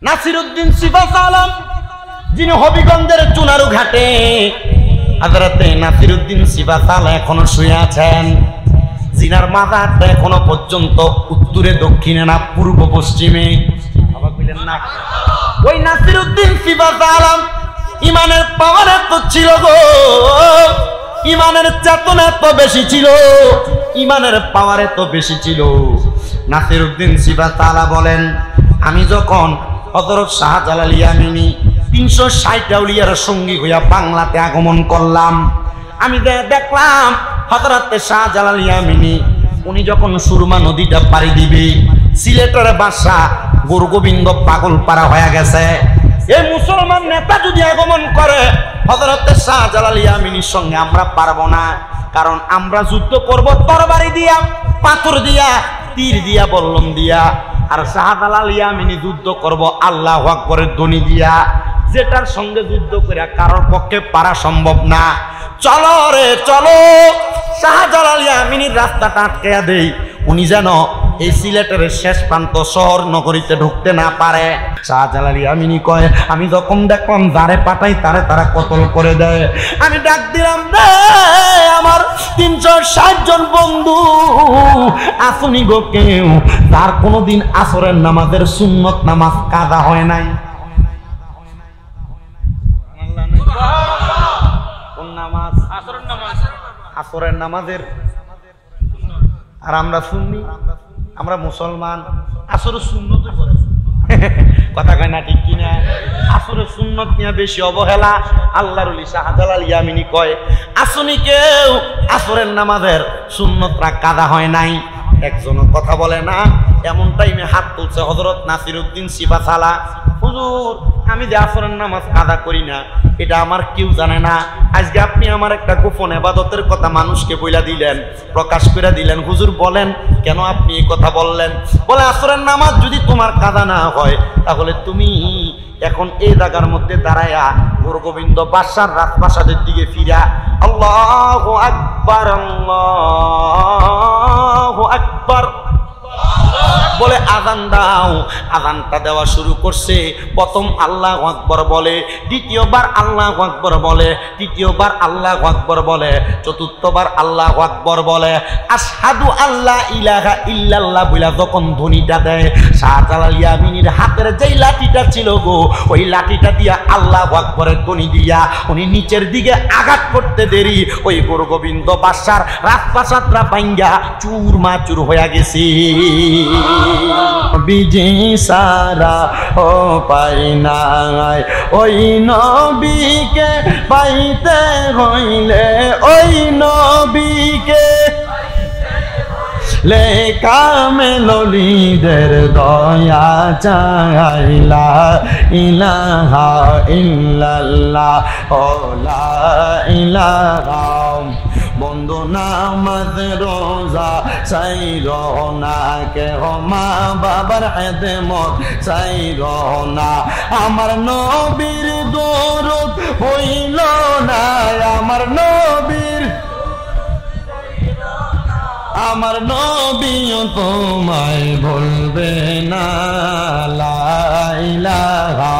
নাসিরউদ্দিন সিফাত আলম যিনি হবিগঞ্জের চুনারু ঘাটে হযরতে নাসিরউদ্দিন সিফাত আলম এখনো শুয়ে আছেন। জিনার মাজারটা এখনো পর্যন্ত উত্তরে দক্ষিণে না পূর্ব পশ্চিমে। অবাক হইলেন না? ওই নাসিরউদ্দিন সিফাত আলম ইমানের পাওয়ার এত ছিল গো, ইমানের চেতনা এত বেশি ছিল, ইমানের পাওয়ার এত বেশি ছিল। নাসিরউদ্দিন সিফাত আলম বলেন, আমি যখন হযরত শাহজালাল ইয়ামিনী 360 আউলিয়ার সঙ্গী হইয়া বাংলাতে আগমন করলাম, আমি দেখলাম হযরত শাহজালাল ইয়ামিনী উনি যখন সুরমা নদীটা পাড়ি দিবে, সিলেটের বাদশা গুরুগোবিন্দ পাগলপাড়া হয়ে গেছে। এই মুসলমান নেতা যদি আগমন করে হযরত শাহজালাল ইয়ামিনীর সঙ্গে আমরা পারবো না, কারণ আমরা যুদ্ধ করব তরবারি দিয়া, পাথর দিয়া, তীর দিয়া, বল্লম দিয়া, আর শাহজালাল ইয়ামিনী যুদ্ধ করব আল্লাহু আকবরের ধ্বনি দিয়া, যেটার সঙ্গে যুদ্ধ করে কারোর পক্ষে পারা সম্ভব না। চলো রে চলো, শাহজালাল ইয়ামিনীর রাস্তাটা আটকে দেই, উনি যেন এই সিলেটের শেষ প্রান্ত শহর নগরীতে ঢুকতে না পারে। শাহজালাল ইয়ামিনী কয়, আমি যখন দেখলাম যারে পাঠাই তারে তারা কতল করে দেয়, আমি ডাক দিলাম রে আমার 360 জন বন্ধু আসুনি গো কেউ তার কোনোদিন আসরের নামাজের সুন্নত নামাজ কাজা হয় নাই। কোন নামাজ? আসরের নামাজের। আর আমরা সুন্নি, আমরা মুসলমান, আসরের সুন্নত কথা কয় না, ঠিক কিনা? আসরের সুন্নত নিয়ে বেশি অবহেলা। আল্লাহর ওলি শাহজালাল ইয়ামিনী কয়, আসুনি কেউ আসরের নামাজের সুন্নতরা কাজা হয় নাই। একজনও কথা বলে না। এমন টাইমে হাত তুলছে হযরত নাসিরউদ্দিন সিফাত আলম, হুজুর আমি যে আসরের নামাজ কাজা করি না এটা আমার কেউ জানে না, আজকে আপনি আমার একটা গোপন ইবাদতের কথা মানুষকে বইলা দিলেন, প্রকাশ করে দিলেন, হুজুর বলেন কেন আপনি এই কথা বললেন? বলে আসরের নামাজ যদি তোমার কাজা না হয় তাহলে তুমি এখন এই জায়গার মধ্যে দাঁড়ায়া গুরুগোবিন্দ বাদশার রাজপ্রাসাদের দিকে ফিরা আল্লাহু আকবার আল্লাহু আকবার বলে আযান দাও। আযানটা দেওয়া শুরু করছে। প্রথম আল্লাহু আকবার বলে, দ্বিতীয়বার আল্লাহু আকবার বলে, তৃতীয়বার আল্লাহু আকবার বলে, চতুর্থবার আল্লাহু আকবার বলে, আশহাদু আল্লা ইলাহা ইল্লাল্লাহ বলে যখন ধ্বনিটা দেয়, শাহজালাল ইয়ামিনীর হাতের যেই লাঠিটা ছিল গো, ওই লাঠিটা দিয়া আল্লাহু আকবরের ধ্বনি দিয়া উনি নিচের দিকে আঘাত করতে দেরি ওই গুরুগোবিন্দ বাদশার রাজপ্রাসাদটা ভাঙ্গা চুরমাচুর হয়ে গেছে। বিজি সারা ও পাই নাই, ওই নবীকে পাইতে হইলে ওই নবীকে লেখা মেললিদের দয়া চাইলা ইলাহা ইল্লাল্লাহ ও লা ইলাহা। বন্ধু নামাজ রোজা চাই রহনা কে মা বাবার খেদমত চাই রহনা, আমার নবীর দরদ হইল না, আমার নবীর আমার নবীও তোমায় বলবে না, লা ইলাহা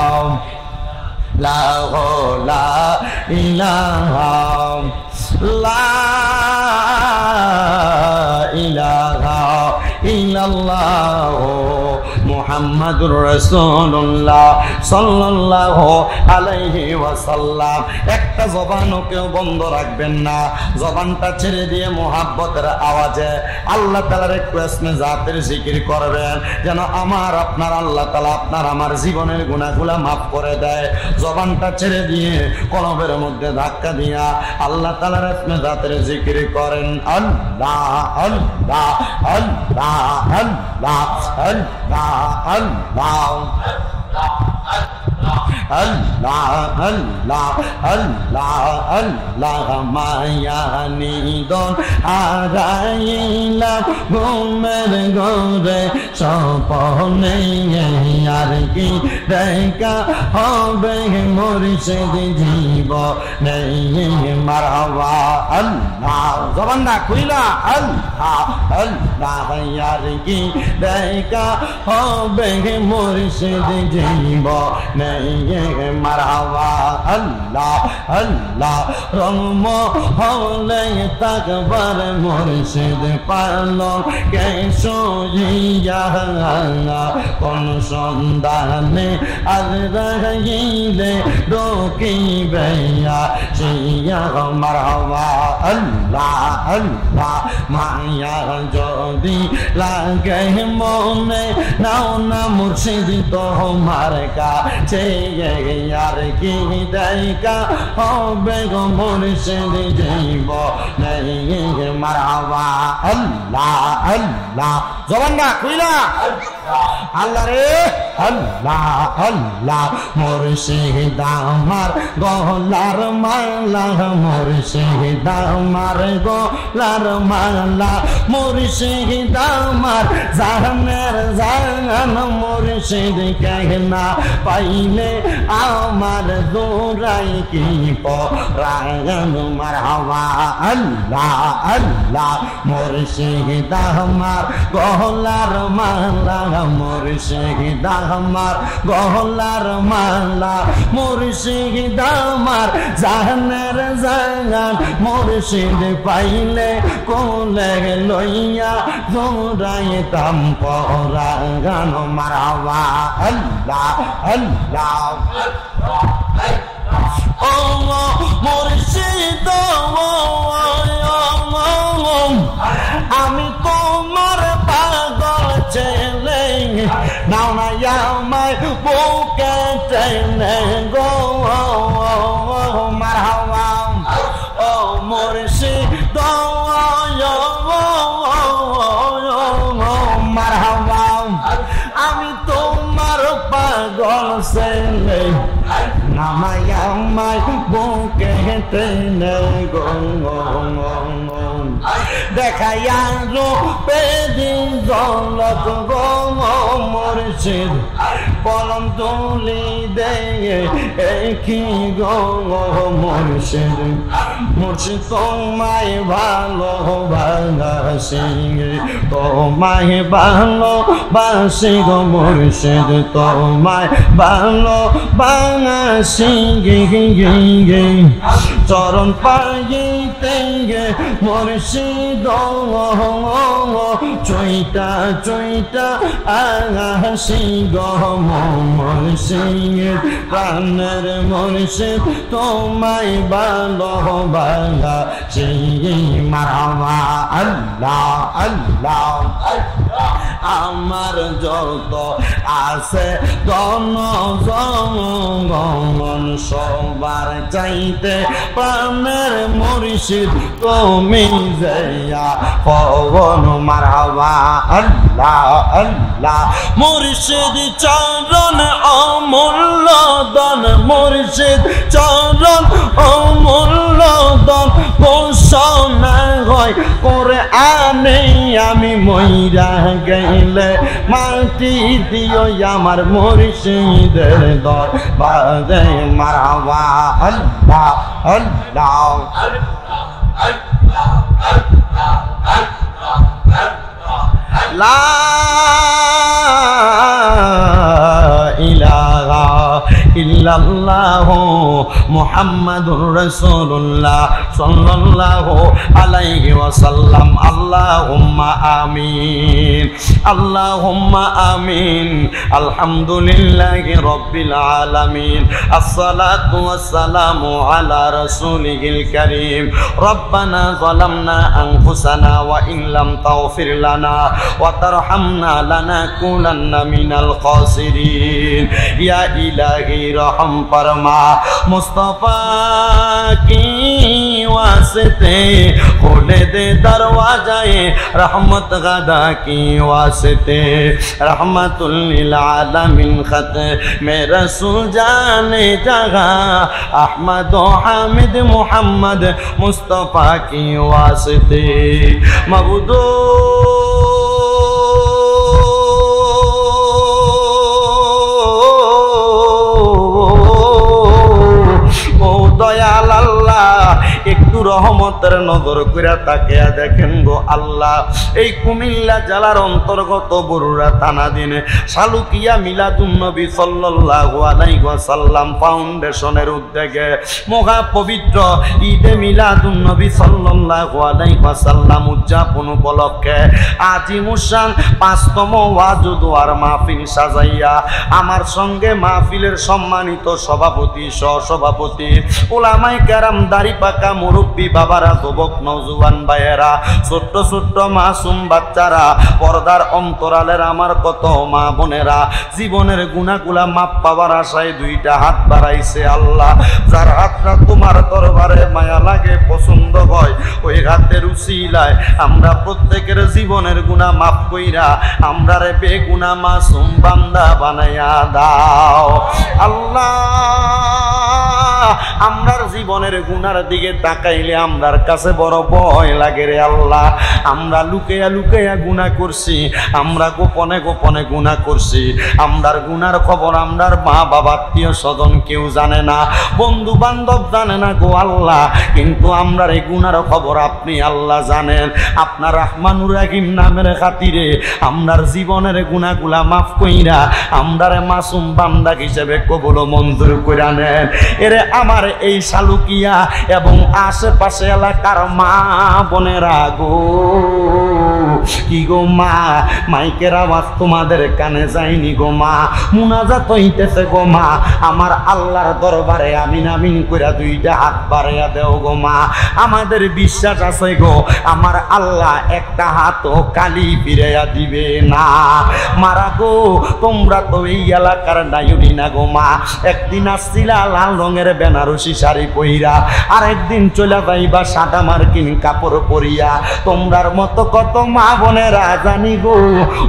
লা ইলাহা লা ইলাহা ইল্লাল্লাহ মুহাম্মাদুর রাসূলুল্লাহ সাল্লাল্লাহু আলাইহি ওয়াসাল্লাম। একটা জবানও কেউ বন্ধ রাখবেন না, জবানটা ছেড়ে দিয়ে মুহাব্বতের আওয়াজে আল্লাহ তাআলার একটু ইসমে জাতের জিকির করবেন, যেন আমার আপনার আল্লাহ তাআলা আপনার আমার জীবনের গুনাহগুলো maaf করে দেয়। জবানটা ছেড়ে দিয়ে কলবের মধ্যে ধাক্কা দিয়া আল্লাহ তাআলার ইসমে জাতের জিকির করেন, আল্লাহ আল্লাহ আল্লাহ আল্লাহ আল্লাহ আল্লাহ আল্লাহ আল্লাহ আল্লাহ আল্লাহ মায়ানি দন হারাইলাম ঘুমের ঘরে স্বপ্নে আর কি দেখা হবে মুর্শিদ জীবনে মারহাবা আল্লাহ জবান না খুইলা আল্লাহ আল্লাহ আর কি দেখা হবে মুর্শিদ জীবনে মারহাবা আল্লাহ আল্লাহ রম হলে তাকবার মুর্শিদ পালন কে সোজিয়া কোন সন্ধানে আর রহিলে রকিবে শিয়া মারহাবা আল্লাহ আল্লাহ মায়া যদি লাগে মনে নাও না মুর্শিদ তোমার কাছে আর কি দেখা হবে গো মুর্শিদ জীবনে মারহাবা আল্লাহ আল্লাহ জবান না কইলা আল্লাহ রে আল্লাহ আল্লাহ মুর্শিদ আমার গলার মালা মুর্শিদ আমার গলার মালা মুর্শিদ আমার জানের জান মুর্শিদ কেনা পাইলে আমার দৌড়াই কি পরায়ণ মারহাবা আল্লাহ আল্লাহ মুর্শিদ আমার গলার মালা মুর্শিদ আমার গলার মালা মুর্শিদ আমার জানের জান মুর্শিদ পাইলে কোলে লইয়া দৌড়াইতাম পরায়ণ মারহাবা আল্লাহ আল্লাহ ও মুর্শিদ আমি তোমার পাগল ছেলে নাও না আমায় বুকে টেনে গো মারহাবা ও মুর্শিদ মারহাবা আমি তোমার পাগল ছেলে নামায় আমায় বুকে টেনে গো দেখাইয়া রূপে দিন জলত গো মুর্শিদ কলম তুলি দে কি গো মুর্শিদ মুর্শিদ তোমায় ভালোবাসি তোমায় ভালোবাসি গো মুর্শিদ তোমায় ভালোবাসি চরণ পাইতে মুর্শিদ চৈতা চৈতা আসি গো মুর্শিদ প্রাণের মুর্শিদ তোমায় ভালোবাসি মারহাবা আল্লাহ আল্লাহ আমার যত আছে গণ গণ সবার চাইতে প্রাণের মুর্শিদ তুমি যাইয়া পবন মারহাবা আল্লাহ আল্লাহ মুর্শিদ চরণ অমূল্য দান মুর্শিদ চরণ অমূল্য দান ঘোষণা হয় করে আনে আমি মইরা গেলে মাটি দিও আমার মুর্শিদের দরবারে মারহাবা আল্লাহ আল্লাহ লা ইলাহা ইল্লাল্লাহু মুহাম্মাদুর রাসূলুল্লাহ সাল্লাল্লাহু আলাইহি ওয়াসাল্লাম আল্লাহুম্মা আমিন আল্লাহুম্মা আমিন আলহামদুলিল্লাহি রাব্বিল আলামিন আসসালাতু ওয়াসসালামু আলা রাসূলিল কারীম রব্বানা যালামনা আনফুসানা ওয়া ইন লাম তাগফির লানা ওয়া তারহামনা লানাকুনান্না মিনাল খাসিরিন या इलाही रहम फरमा मुस्तफा की वास्ते खोले दे दरवाजाए रहमत गदा की वास्ते रहमतुल लिल आलमीन खत में रसूल जाने जगह अहमद हामिद मुहम्मद मुस्तफा की वास्ते मबूदो दयाल अल्लाह একটু রহমতের নজর কইরা তাকিয়া দেখেন গো আল্লাহ এই কুমিল্লা জেলার অন্তর্গত বরুড়া থানাধীন শালুকিয়া মিলাদুন নবী সাল্লাল্লাহু আলাইহি ওয়াসাল্লাম ফাউন্ডেশনের উদ্যোগে মহা পবিত্র ঈদে মিলাদুন নবী সাল্লাল্লাহু আলাইহি ওয়াসাল্লাম উদযাপন উপলক্ষে আজিমুশান ৫তম ওয়াজ ও দোয়ার মাহফিল সাজাইয়া আমার সঙ্গে মাহফিলের সম্মানিত সভাপতি সহসভাপতি উলামায়ে কেরাম দাড়ি পাকা মুরব্বী বাবারা যুবক নওজোয়ান ভাইয়েরা ছোট্ট ছোট্ট মাসুম বাচ্চারা পর্দার অন্তরালের আমার কত মা বোনেরা জীবনের গুনাহগুলা মাপ পাওয়ার আশায় দুইটা হাত বাড়াইছে আল্লাহ যার হাতটা তোমার দরবারে মায়া লাগে পছন্দ হয় ওই হাতের উসিলায় আমরা প্রত্যেকের জীবনের গুনাহ মাফ কইরা আমরারে বেগুনাহ মাসুম বান্দা বানায়া দাও আল্লাহ আমরার জীবনের গুনার দিকে তাকাইলে আমরার কাছে বড় ভয় লাগে রে আল্লাহ আমরা লুকাইয়া লুকাইয়া গুনাহ করছি আমরা গোপনে গোপনে গুনাহ করছি আমরার গুনার খবর আমরার মা বাবা আত্মীয় স্বজন কেউ জানে না বন্ধু বান্ধব জানে না গো আল্লাহ কিন্তু আমরার এই গুনার খবর আপনি আল্লাহ জানেন আপনার রহমানুর রহিম নামের খাতিরে আমরার জীবনের গুনাহগুলা মাফ কইরা আমরারে মাসুম বান্দা হিসেবে কবুল মঞ্জুর কইরা নেন এরে আমার এই শালুকিয়া এবং আশেপাশে এলাকার মা বোনেরা গো কি গো মা মাইকের আওয়াজ তোমাদের কানে যায়নি গো মা মুনাজাত হইতেছে গো মা আমার আল্লাহর দরবারে আমিন আমিন কইরা দুইটা হাত বাড়াইয়া দেও গো মা আমাদের বিশ্বাস আছে গো আমার আল্লাহ একটা হাতও খালি ফিরাইয়া দিবে না মারা গো তোমরা তো এই এলাকার নাইউরি না গো মা একদিন আসছিলা লাল রঙের বেনারসি শাড়ি পইরা আর একদিন চলে যাইবা সাদা মার্কিন কাপড় পরিয়া তোমরার মতো কত মা বোনেরা জানি গো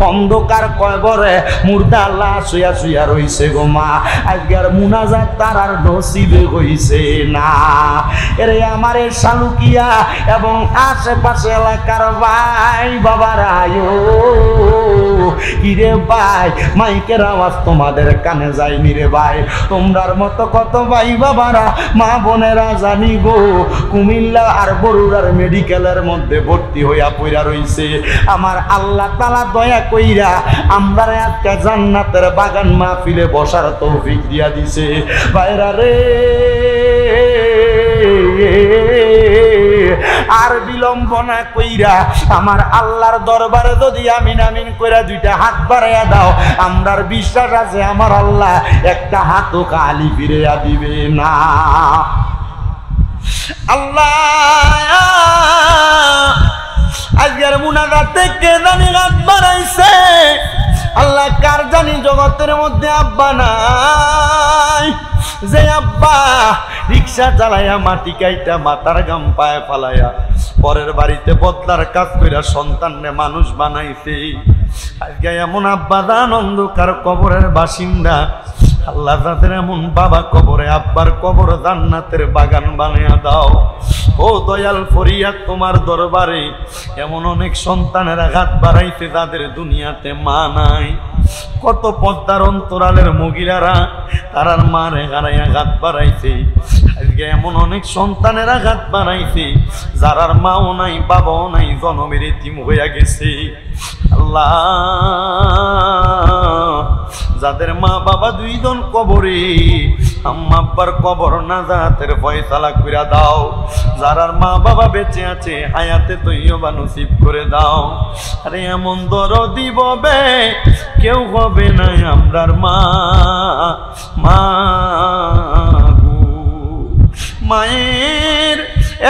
অন্ধকার কবরে মুর্দা লাশ শুয়া শুয়া রইছে গো মা আজকের মুনাজাত তার আর নসিবে হইছে না এরে আমার শালুকিয়া এবং আশেপাশে এলাকার ভাই বাবারা আয়ো কিরে ভাই মাইকের আওয়াজ তোমাদের কানে যায়নি রে ভাই তোমরার মতো কত ভাই বাবারা মা বোনেরা জানি গো কুমিল্লা আর বরুড়ার মেডিকেলের মধ্যে ভর্তি হইয়া পইরা রইছে আমার আল্লাহ তাআলা দয়া কইরা আমরারে আজকে জান্নাতের বাগান মাহফিলে বসার তৌফিক দিয়া দিছে ভাইরা রে আর বিলম্ব না কইরা আমার আল্লাহর দরবারে যদি আমিন আমিন কইরা দুইটা হাত বাড়াইয়া দাও আমরার বিশ্বাস আছে আমার আল্লাহ একটা হাতও খালি ফিরাইয়া দিবে না আল্লাহ আজকের মুনাজাতে কে জানি হাত বাড়াইছে আল্লাহ কার জানি জগতের মধ্যে আব্বা নাই যে আব্বা রিক্সা চালাইয়া মাটি কাইটা মাথার গাম পায়ে ফালাইয়া পরের বাড়িতে বদলার কাজ কইরা সন্তানরে মানুষ বানাইছে আজকে এমন আব্বা দান অন্ধকার কবরের বাসিন্দা আল্লাহ তাদের এমন বাবা কবরে আব্বার কবর জান্নাতের বাগান বানিয়ে দাও ও দয়াল ফরিয়াদ তোমার দরবারে এমন অনেক সন্তানের আঘাত বাড়াইছে যাদের দুনিয়াতে মা নাই কত পদ্মার অন্তরালের মহিলারা তারার মার হারাই আঘাত বাড়াইছে আজকে এমন অনেক সন্তানের আঘাত বাড়াইছে যারার মাও নাই বাবাও নাই জনমের এতিম হইয়া গেছে আল্লাহ যাদের মা বাবা দুইজন কবরে আম্মা আব্বার কবর নাজাতের ফয়সালা কইরা দাও যারার মা বাবা বেঁচে আছে হায়াতে তৈয়বা নসিব করে দাও আরে এমন দরদি ববে কেউ হবে না আমরার মা মা মায়ের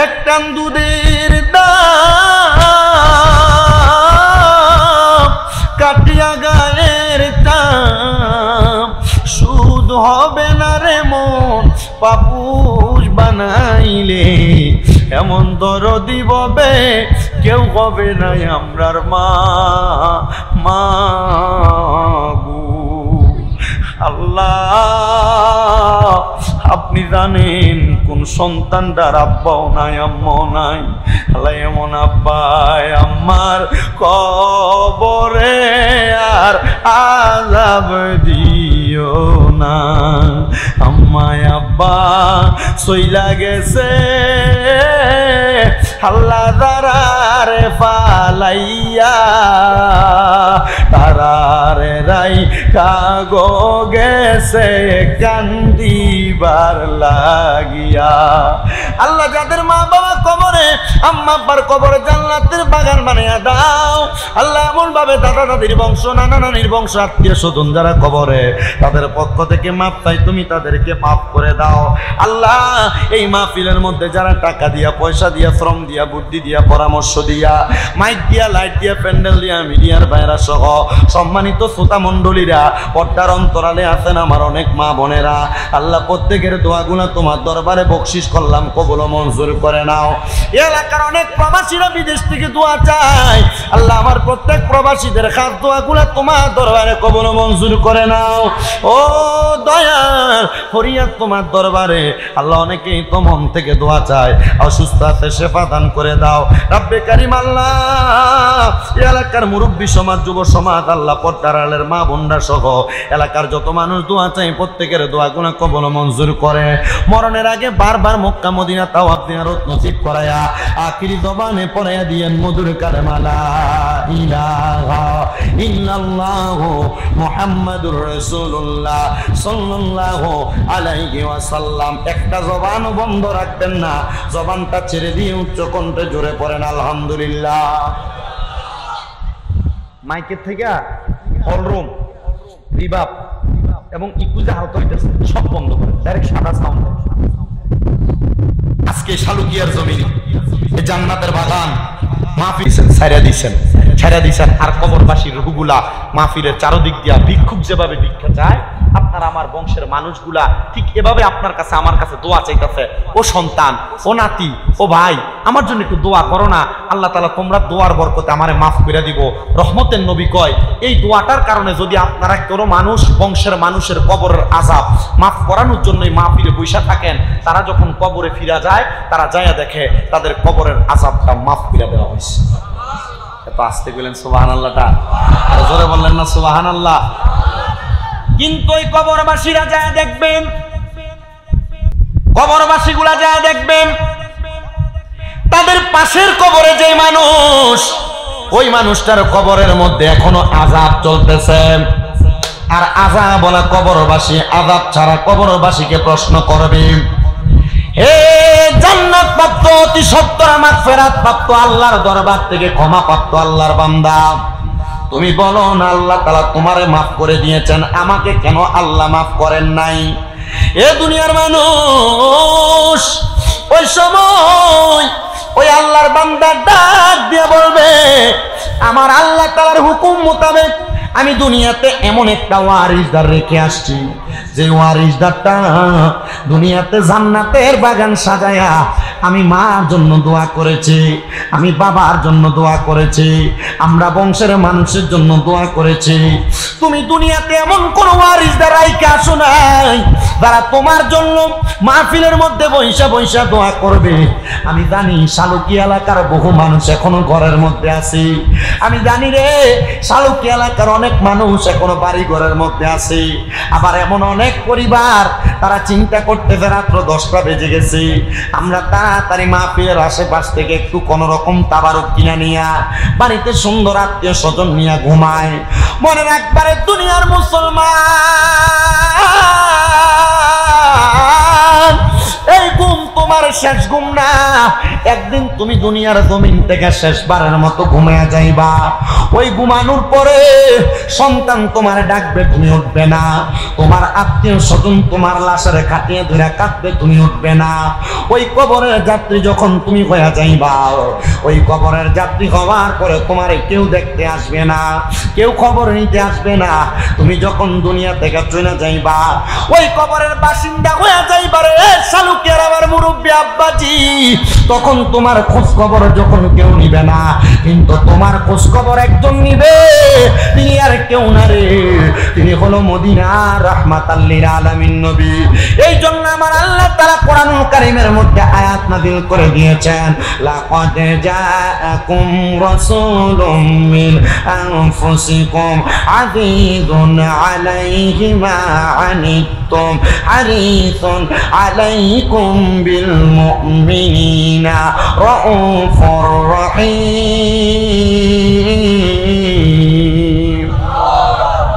এক টান দুধের দাম কাটিয়া গায়ের দাম হবে না রে মন পাপুষ বানাইলে, এমন দরদি ববে কেউ হবে না আমরার মা মা গো। আল্লাহ আপনি জানেন কোন সন্তানটার আব্বাও নাই আম্মাও নাই। আল্লাহ এমন আব্বাই আম্মার কবরে আর আযাব দিও না। আম্মায় আব্বা সইলা গেছে আল্লাহ দারারে ফালাইয়া, তারারে রাই কাগো গেছে কান্দিবার লাগিয়া। আল্লাহ যাদের মা বাবা কবরে, আম্মা আব্বার কবরে জান্নাতের বাগান বানিয়ে দাও। আল্লাহ এমন ভাবে দাদা দাদির বংশ, নানা নানির বংশ, আত্মীয় স্বজন যারা কবরে, তাদের পক্ষ থেকে মাপ চাই, তুমি তাদেরকে মাফ করে দাও। আল্লাহ এই মাহফিলের মধ্যে যারা টাকা দিয়া, পয়সা দিয়া, শ্রম দিয়া, বুদ্ধি দিয়া, পরামর্শ দিয়া, মাইক দিয়া, লাইট দিয়া, প্যান্ডেল দিয়া, মিডিয়ার বাইরা সহ সম্মানিত শ্রোতা মণ্ডলীরা, পর্দার অন্তরালে আছেন আমার অনেক মা বোনেরা, আল্লাহ প্রত্যেকের দোয়াগুলো তোমার দরবারে বকশিশ করলাম, কবুল ও মঞ্জুর করে নাও। এলাকার অনেক প্রবাসীরা বিদেশ থেকে দোয়া চায়, আল্লাহ আমার প্রত্যেক প্রবাসীদের খাস দোয়াগুলো তোমার দরবারে কবুল ও মঞ্জুর করে নাও। ও দয়াল ফরিয়াদ তোমার দরবারে, আল্লাহ অনেকেই তো মন থেকে দোয়া চায়, অসুস্থ আছে শেফা দান করে দাও রব্বে কারিম। আল্লাহ এলাকার মুরব্বী সমাজ, যুব সমাজ, আল্লাহ পর্দার আলের মা বোনরা সহ এলাকার যত মানুষ দোয়া চাই প্রত্যেকের দোয়াগুলো কবুল মঞ্জুর করে। মরণের আগে বারবার মক্কা মদিনা তাওয়াফ জিয়ারত নসিব করায়া আখিরি জবানে পড়ায়া দিয়েন মধুর কালেমা লা ইলাহা ইল্লাল্লাহু মুহাম্মাদুর রাসূলুল্লাহ সাল্লাল্লাহু আলাইহি ওয়াসাল্লাম। একটা জবানও বন্ধ রাখবেন না, জবানটা ছেড়ে দিয়ে উচ্চ কণ্ঠে জোরে পড়েন আলহামদুলিল্লাহ। মাইকের থেকে হলরুম, রিবাব এবং ইকুজে হালকা হইতেছে সব বন্ধ করে ডাইরেক্ট সাদা সাউন্ড। আজকে শালুকিয়ার জমিনে জান্নাতের বাগান মাহফিল ছাইরা দিছেন, আর কবরবাসীর রুহগুলা মাহফিলের চারদিক দিয়া ভিক্ষুক যেভাবে ভিক্ষা চায়, আপনার আমার বংশের মানুষগুলা ঠিক এভাবে আপনার কাছে আমার কাছে দোয়া চাইতেছে, ও সন্তান, ও নাতি, ও ভাই, আমার জন্য একটু দোয়া করো না, আল্লাহ তাআলা তোমরা দোয়ার বরকতে আমারে মাফ করে দিব। রহমতের নবী কয় এই দোয়াটার কারণে যদি আপনারা কোনো মানুষ বংশের মানুষের কবরের আযাব মাফ করানোর জন্যই মাহফিলে বৈশা থাকেন, তারা যখন কবরে ফিরা যায়, তারা যায়া দেখে তাদের কবরের আযাবটা মাফ করে দেওয়া হয়েছে। এত আস্তে বললেন সুবহানাল্লাহটা, আর জোরে বললেন না সুবহানাল্লাহ। কিন্তু ওই কবরবাসীরা যায় দেখবেন, কবরবাসীগুলা যায় দেখবেন তাদের পাশের কবরে যে মানুষ, ওই মানুষটার কবরের মধ্যে এখনো আযাব চলতেছে। আর আযাব বলা কবরবাসী আযাব ছাড়া কবরবাসীকে প্রশ্ন করবে, হে জান্নাত প্রাপ্ত অতি সত্তর মাগফিরাত প্রাপ্ত আল্লাহর দরবার থেকে ক্ষমা প্রাপ্ত আল্লাহর বান্দা, তুমি বলো না আল্লাহ তাআলা তোমারে মাফ করে দিয়েছেন, আমাকে কেন আল্লাহ মাফ করেন নাই? এ দুনিয়ার মানুষ ওই সময় ওই আল্লাহর বান্দা ডাক দিয়ে বলবে, আমার আল্লাহ তাআলার হুকুম মোতাবেক আমি দুনিয়াতে এমন একটা ওয়ারিসদার রেখে আসছি, যে ওয়ারিসদারটা দুনিয়াতে জান্নাতের বাগান সাজায়া আমি মার জন্য দোয়া করেছি, আমি বাবার জন্য দোয়া করেছি, আমরা বংশের মানুষের জন্য দোয়া করেছি। তুমি দুনিয়াতে এমন কোন ওয়ারিসদার রাইখা আসো নাই যারা তোমার জন্য মাহফিলের মধ্যে বৈশা বৈশা দোয়া করবে। আমি জানি শালুকি এলাকার বহু মানুষ এখনো ঘরের মধ্যে আছে, আমি জানি রে শালুকি এলাকার অনেক মানুষ এখনো বাড়ি ঘরের মধ্যে আছে, আবার এমন অনেক পরিবার তারা চিন্তা করতেছে রাত্র 10টা বেজে গেছে, আমরা তাড়াতাড়ি মাহফিলের আশেপাশ থেকে একটু কোন রকম তাবারুক কিনা নিয়া বাড়িতে সুন্দর আত্মীয় স্বজন নিয়ে ঘুমায়। মনে রাখবারে দুনিয়ার মুসলমান, এই ঘুম তোমার শেষ ঘুম না, একদিন তুমি দুনিয়ার জমিন থেকে শেষবারের মতো ঘুমিয়ে যাইবা। ওই ঘুমানোর পরে সন্তান তোমার ডাকবে, তুমি উঠবে না। তোমার আত্মীয় স্বজন তোমার লাশের খাটিয়ে ধরে কাঁদবে, তুমি উঠবে না। ওই কবরের যাত্রী যখন তুমি হয়ে যাইবা, ওই কবরের যাত্রী হওয়ার পরে তোমার কেউ দেখতে আসবে না, কেউ খবর নিতে আসবে না। তুমি যখন দুনিয়া থেকে চলে যাইবা, ওই কবরের বাসিন্দা হয়ে যাইবা রে শালুকের আমার মুরব্বী আব্বাজি, তখন তোমার খোঁজ খবর যখন কেউ নিবে না, কিন্তু তোমার খোঁজ খবর একজন নিবে, তিনি আর কেউ না রে, তিনি হলো মদিনার রাহমাতাল লিল আলামিন নবী। এই জন্য আমার আল্লাহ তাআলা কোরআনুল কারীমের মধ্যে আয়াত নাযিল করে দিয়েছেন, লাকাদ জাআকুম রাসূলুম মিন আনফুসিকুম আযীযুন আলাইহি মা আনিতুম হারিসুন আলাইকুম বিল মুমিনিনা রাউফুর রহিম।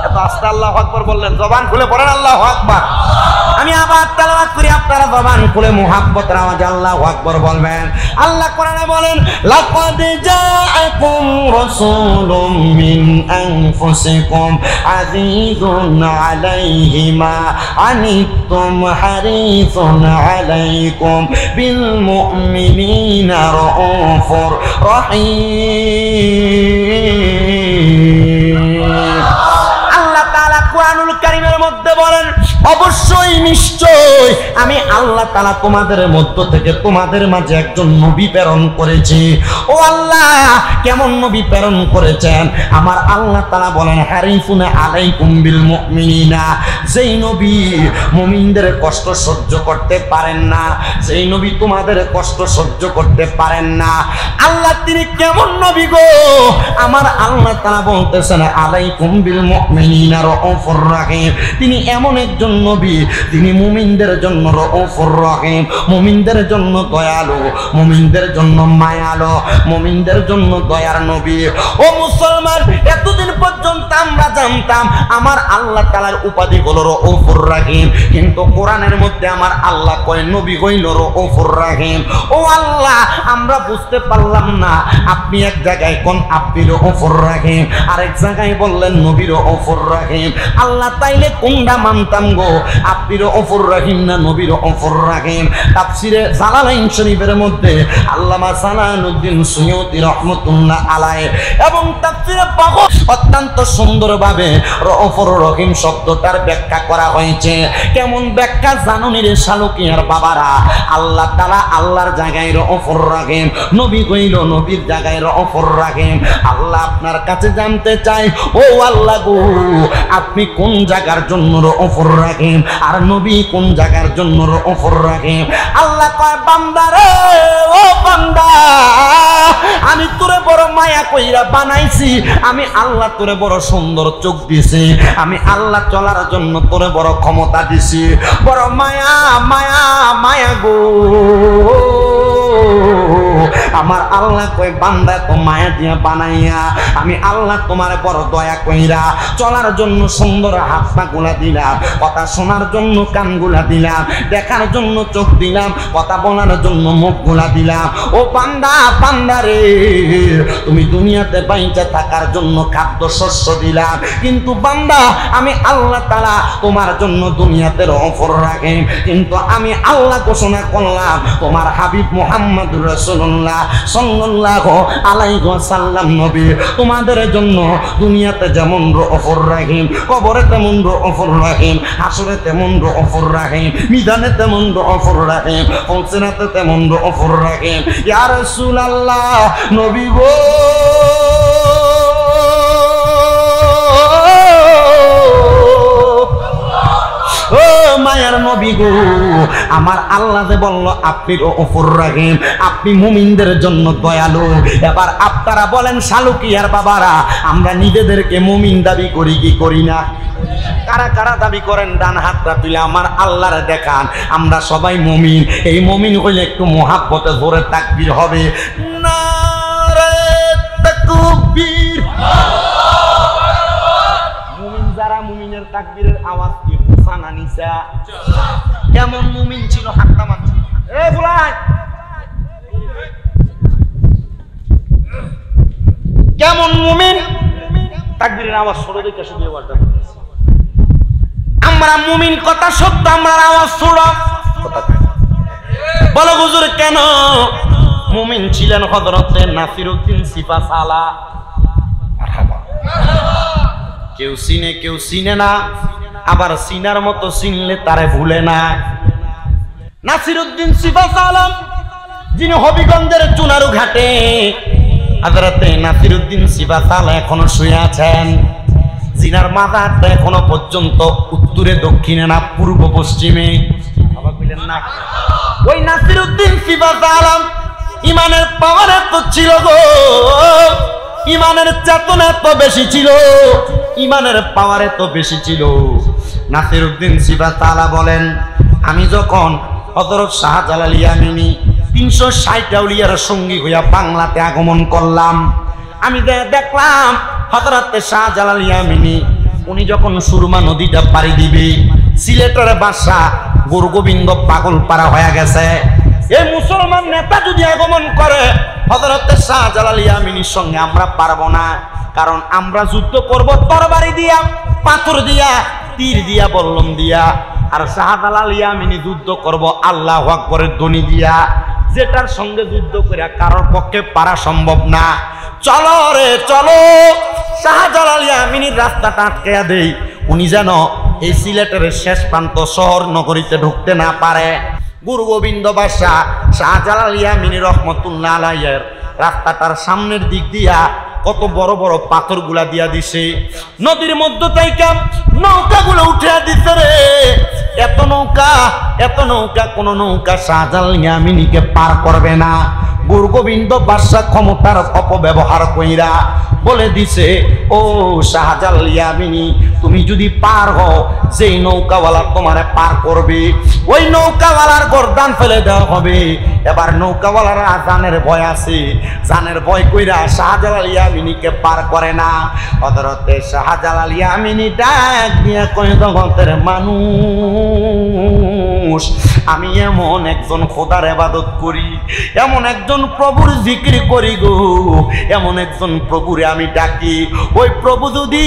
এত আস্তে আল্লাহু আকবার বললেন, জবান খুলে পড়েন আল্লাহু আকবার। আমি আবার তেলাওয়াত করি, আপনারা জবান খুলে মুহাব্বতের আওয়াজে আল্লাহু আকবার বলবেন। আল্লাহ কোরআনে বলেন, লাকাদ জাআকুম রাসূলুম মিন আনফুসিকুম আযীযুন আলাইহি মা আনিতুম হারিসুন আলাইকুম বিল মুমিনিনা রাউফুর রহিম। আল্লাহ তাআলা কোরআনুল কারীমের মধ্যে বলেন, অবশ্যই নিশ্চয় আমি আল্লাহ তাআলা তোমাদের মধ্য থেকে তোমাদের মাঝে একজন নবী প্রেরণ করেছি। ও আল্লাহ, কেমন নবী প্রেরণ করেছেন? আমার আল্লাহ তাআলা বলেন, হারিসুন আলাইকুম বিল মুমিনিনা, যেই নবী মুমিনদের কষ্ট সহ্য করতে পারেন না, যেই নবী তোমাদের কষ্ট সহ্য করতে পারেন না। আল্লাহ তিনি কেমন নবী গো? আমার আল্লাহ তাআলা বলতেছেন, আলাইকুম বিল মুমিনিনা রাউফুর রহিম, তিনি এমন একজন নবী, তিনি মুমিনদের জন্য রাউফুর রহিম, মুমিনদের জন্য দয়ালু, মুমিনদের জন্য মায়ালু, মুমিনদের জন্য দয়ার নবী। ও মুসলমান, এতদিন পর্যন্ত আমরা জানতাম আমার আল্লাহ তাআলার উপাধি হলো রাউফুর রহিম, কিন্তু কোরআনের মধ্যে আমার আল্লাহ কয় নবী হইল রাউফুর রহিম। ও আল্লাহ, আমরা বুঝতে পারলাম না, আপনি এক জায়গায় কোন আপনি রাউফুর রহিম, আরেক জায়গায় বললেন নবী রাউফুর রহিম। আল্লাহ তাইলে কোনটা মানতাম গো? আপনি রাউফুর রহিম না নবী রাউফুর রহিম? তাফসিরে জালালাইন শরীফের মধ্যে আল্লামা সালাউদ্দিন সুয়ুতী রাহমাতুল্লাহ আলাইহি এবং তাফসিরে বাগর অত্যন্ত সুন্দরভাবে রাউফুর রহিম শব্দটার ব্যাখ্যা করা হয়েছে। কেমন ব্যাখ্যা জানুনি রে শালুকিয়ার বাবারা? আল্লাহ তাআলা আল্লাহর জায়গায় রাউফুর রহিম, নবী কইল নবীর জায়গায় রাউফুর রহিম। আল্লাহ আপনার কাছে জানতে চাই, ও আল্লাহ গো, আপনি কোন জায়গার জন্য রাউফুর রহিম আর নবী কোন জায়গার জন্য রাউফুর রহিম? আল্লাহ কয়, বান্দা রে, ও বান্দা, আমি তোরে বড় মায়া কইরা বানাইছি, আমি আল্লাহ তোরে বড় সুন্দর চোখ দিছি, আমি আল্লাহ চলার জন্য তোরে বড় ক্ষমতা দিছি, বড় মায়া মায়া মায়া গো। আমার আল্লাহ কই, বান্দা তো মায়া দিয়া বানাইয়া আমি আল্লাহ তোমার বড় দয়া কইরা চলার জন্য সুন্দর হাত পা গুলা দিলাম, কথা শোনার জন্য কান গুলা দিলাম, দেখার জন্য চোখ দিলাম, কথা বলার জন্য মুখ গুলা দিলাম। ও বান্দা, বান্দা রে, তুমি দুনিয়াতে বাইচা থাকার জন্য খাদ্য শস্য দিলাম, কিন্তু বান্দা আমি আল্লাহ তাআলা তোমার জন্য দুনিয়াতে রাউফুর রহিম, কিন্তু আমি আল্লাহ ঘোষণা করলাম তোমার হাবিব মুহাম্মদুর রাসূলুল্লাহ সাল্লাল্লাহু আলাইহি ওয়াসাল্লাম নবী তোমাদের জন্য দুনিয়াতে যেমন রাউফুর রহিম, কবরে তেমন রাউফুর রহিম, হাসরে তেমন রাউফুর রহিম, মিজানে তেমন রাউফুর রহিম, পৌঁছাতে তেমন রাউফুর রহিম। ইয়া রাসূলুল্লাহ, নবী গো, ও মায়ার নবী গো, আমার আল্লাহ যে বলল আপনি রাউফুর রহিম, আপনি মুমিনদের জন্য দয়ালু। এবার আপনারা বলেন শালুকিয়ার বাবারা, আমরা নিজেদেরকে মুমিন দাবি করি কি করি না? কারা কারা দাবি করেন? ডান হাতটা তুলে আমার আল্লাহরে দেখান। আমরা সবাই মুমিন। এই মুমিন হইলে একটু মুহাব্বতে জোরে তাকবীর হবে। নারে তাকবীর। মুমিন যারা, মুমিনের তাকবীরের আওয়াজ কি হুসানা নিসা? কেমন মুমিন ছিল? হাতটা মারছে। এ ফুলাই কেমন মুমিন? তাকবীরের আওয়াজ ছোট দেখে শুধু আওয়াজটা করতেছে। আমরা মুমিন কথা সত্য, আমরা আওয়াজ ছোট কথা। বলো হুজুর কেন? মুমিন ছিলেন হযরতে নাসিরউদ্দিন সিপাহসালা। মারহাবা। কেউ চিনে কেউ চিনে না, আবার চিনার মতো চিনলে তারে ভুলে না। নাসিরউদ্দিন সিপাহসালা যিনি হবিগঞ্জের চুনারু ঘাটে, হযরতে নাসিরউদ্দিন সিপাহসালা এখনো শুয়ে আছেন। জিনার মাজারটা এখনো পর্যন্ত উত্তরে দক্ষিণে না পূর্ব পশ্চিমে। আবার বললেন না, ওই নাসিরউদ্দিন সিপাহসালা ইমানের পাওয়ার এত ছিল গো, ইমানের চেতনা এত বেশি ছিল, ইমানের পাওয়ার এত বেশি ছিল। নাসিরউদ্দিন সিপাহসালা বলেন, আমি যখন হযরত শাহজালাল ইয়ামিনী 360 আউলিয়ার সঙ্গী হইয়া বাংলাতে আগমন করলাম, আমি দেখলাম হযরতে শাহজালাল ইয়ামিনী উনি যখন সুরমা নদীটা পাড়ি দিবে, সিলেটের বাদশা গুরুগোবিন্দ পাগলপাড়া হয়ে গেছে। এই মুসলমান নেতা যদি আগমন করে হযরতে শাহজালাল ইয়ামিনীর সঙ্গে আমরা পারবো না, কারণ আমরা যুদ্ধ করব তরবারি দিয়া, পাথর দিয়া, তীর দিয়া, বল্লম দিয়া, আর শাহজালাল ইয়ামিনী যুদ্ধ করব আল্লাহু আকবরের ধ্বনি দিয়া, যেটার সঙ্গে যুদ্ধ করে কারোর পক্ষে পারা সম্ভব না। চলো রে চলো, শাহজালাল ইয়ামিনীর রাস্তাটা আটকাইয়া দেই, উনি যেন এই সিলেটের শেষ প্রান্ত শহর নগরীতে ঢুকতে না পারে। গুরু গোবিন্দ বাদশা শাহজালাল ইয়ামিনী রহমতুল্লাহ আলাইহির রাস্তাটার সামনের দিক দিয়া কত বড় বড় পাথরগুলা দিয়া দিছে, নদীর মধ্য থেকে নৌকাগুলো উঠিয়া দিছে রে। এত নৌকা, এত নৌকা, কোন নৌকা শাহজালাল ইয়ামিনীকে পার করবে না। গুরু গোবিন্দ বাদশা ক্ষমতার অপব্যবহার কইরা বলে দিছে, ও শাহজালাল ইয়ামিনী, তুমি যদি পার হও, যেই নৌকাওয়ালা তোমারে পার করবে ওই নৌকাওয়ালার গর্দান ফেলে দেওয়া হবে। এবার নৌকাওয়ালার জানের ভয় আছে, জানের ভয় কইরা শাহজালাল ইয়ামিনীকে পার করে না। হযরতে শাহজালাল ইয়ামিনী ডাক দিয়া কয়, জগতের মানুষ, আমি এমন একজন খোদার ইবাদত করি, এমন একজন প্রভুর জিকির করি গো, এমন একজন প্রভুরে আমি ডাকি, ওই প্রভু যদি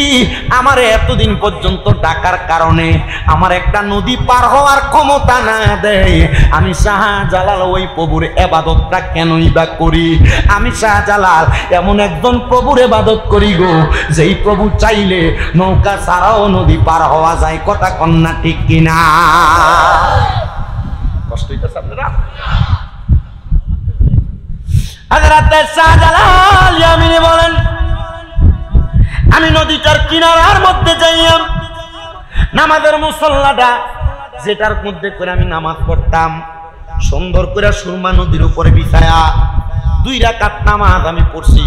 আমার এতদিন পর্যন্ত ডাকার কারণে আমার একটা নদী পার হওয়ার ক্ষমতা না দেয়, আমি শাহজালাল ওই প্রভুর ইবাদতটা কেনই বা করি? আমি শাহজালাল এমন একজন প্রভুর ইবাদত করি গো, যেই প্রভু চাইলে নৌকা ছাড়াও নদী পার হওয়া যায়। কথা কন্যা ঠিক কিনা? কষ্ট হইতেছে আপনারা? হযরতে শাহজালাল ইয়ামিনী বলেন, আমি নদীটার কিনারার মধ্যে যাইয়াম, নামাজের মুসল্লাটা যেটার মধ্যে করে আমি নামাজ পড়তাম, সুন্দর করে সুরমা নদীর উপরে বিছায়া 2 রাকাত নামাজ আমি পড়ছি।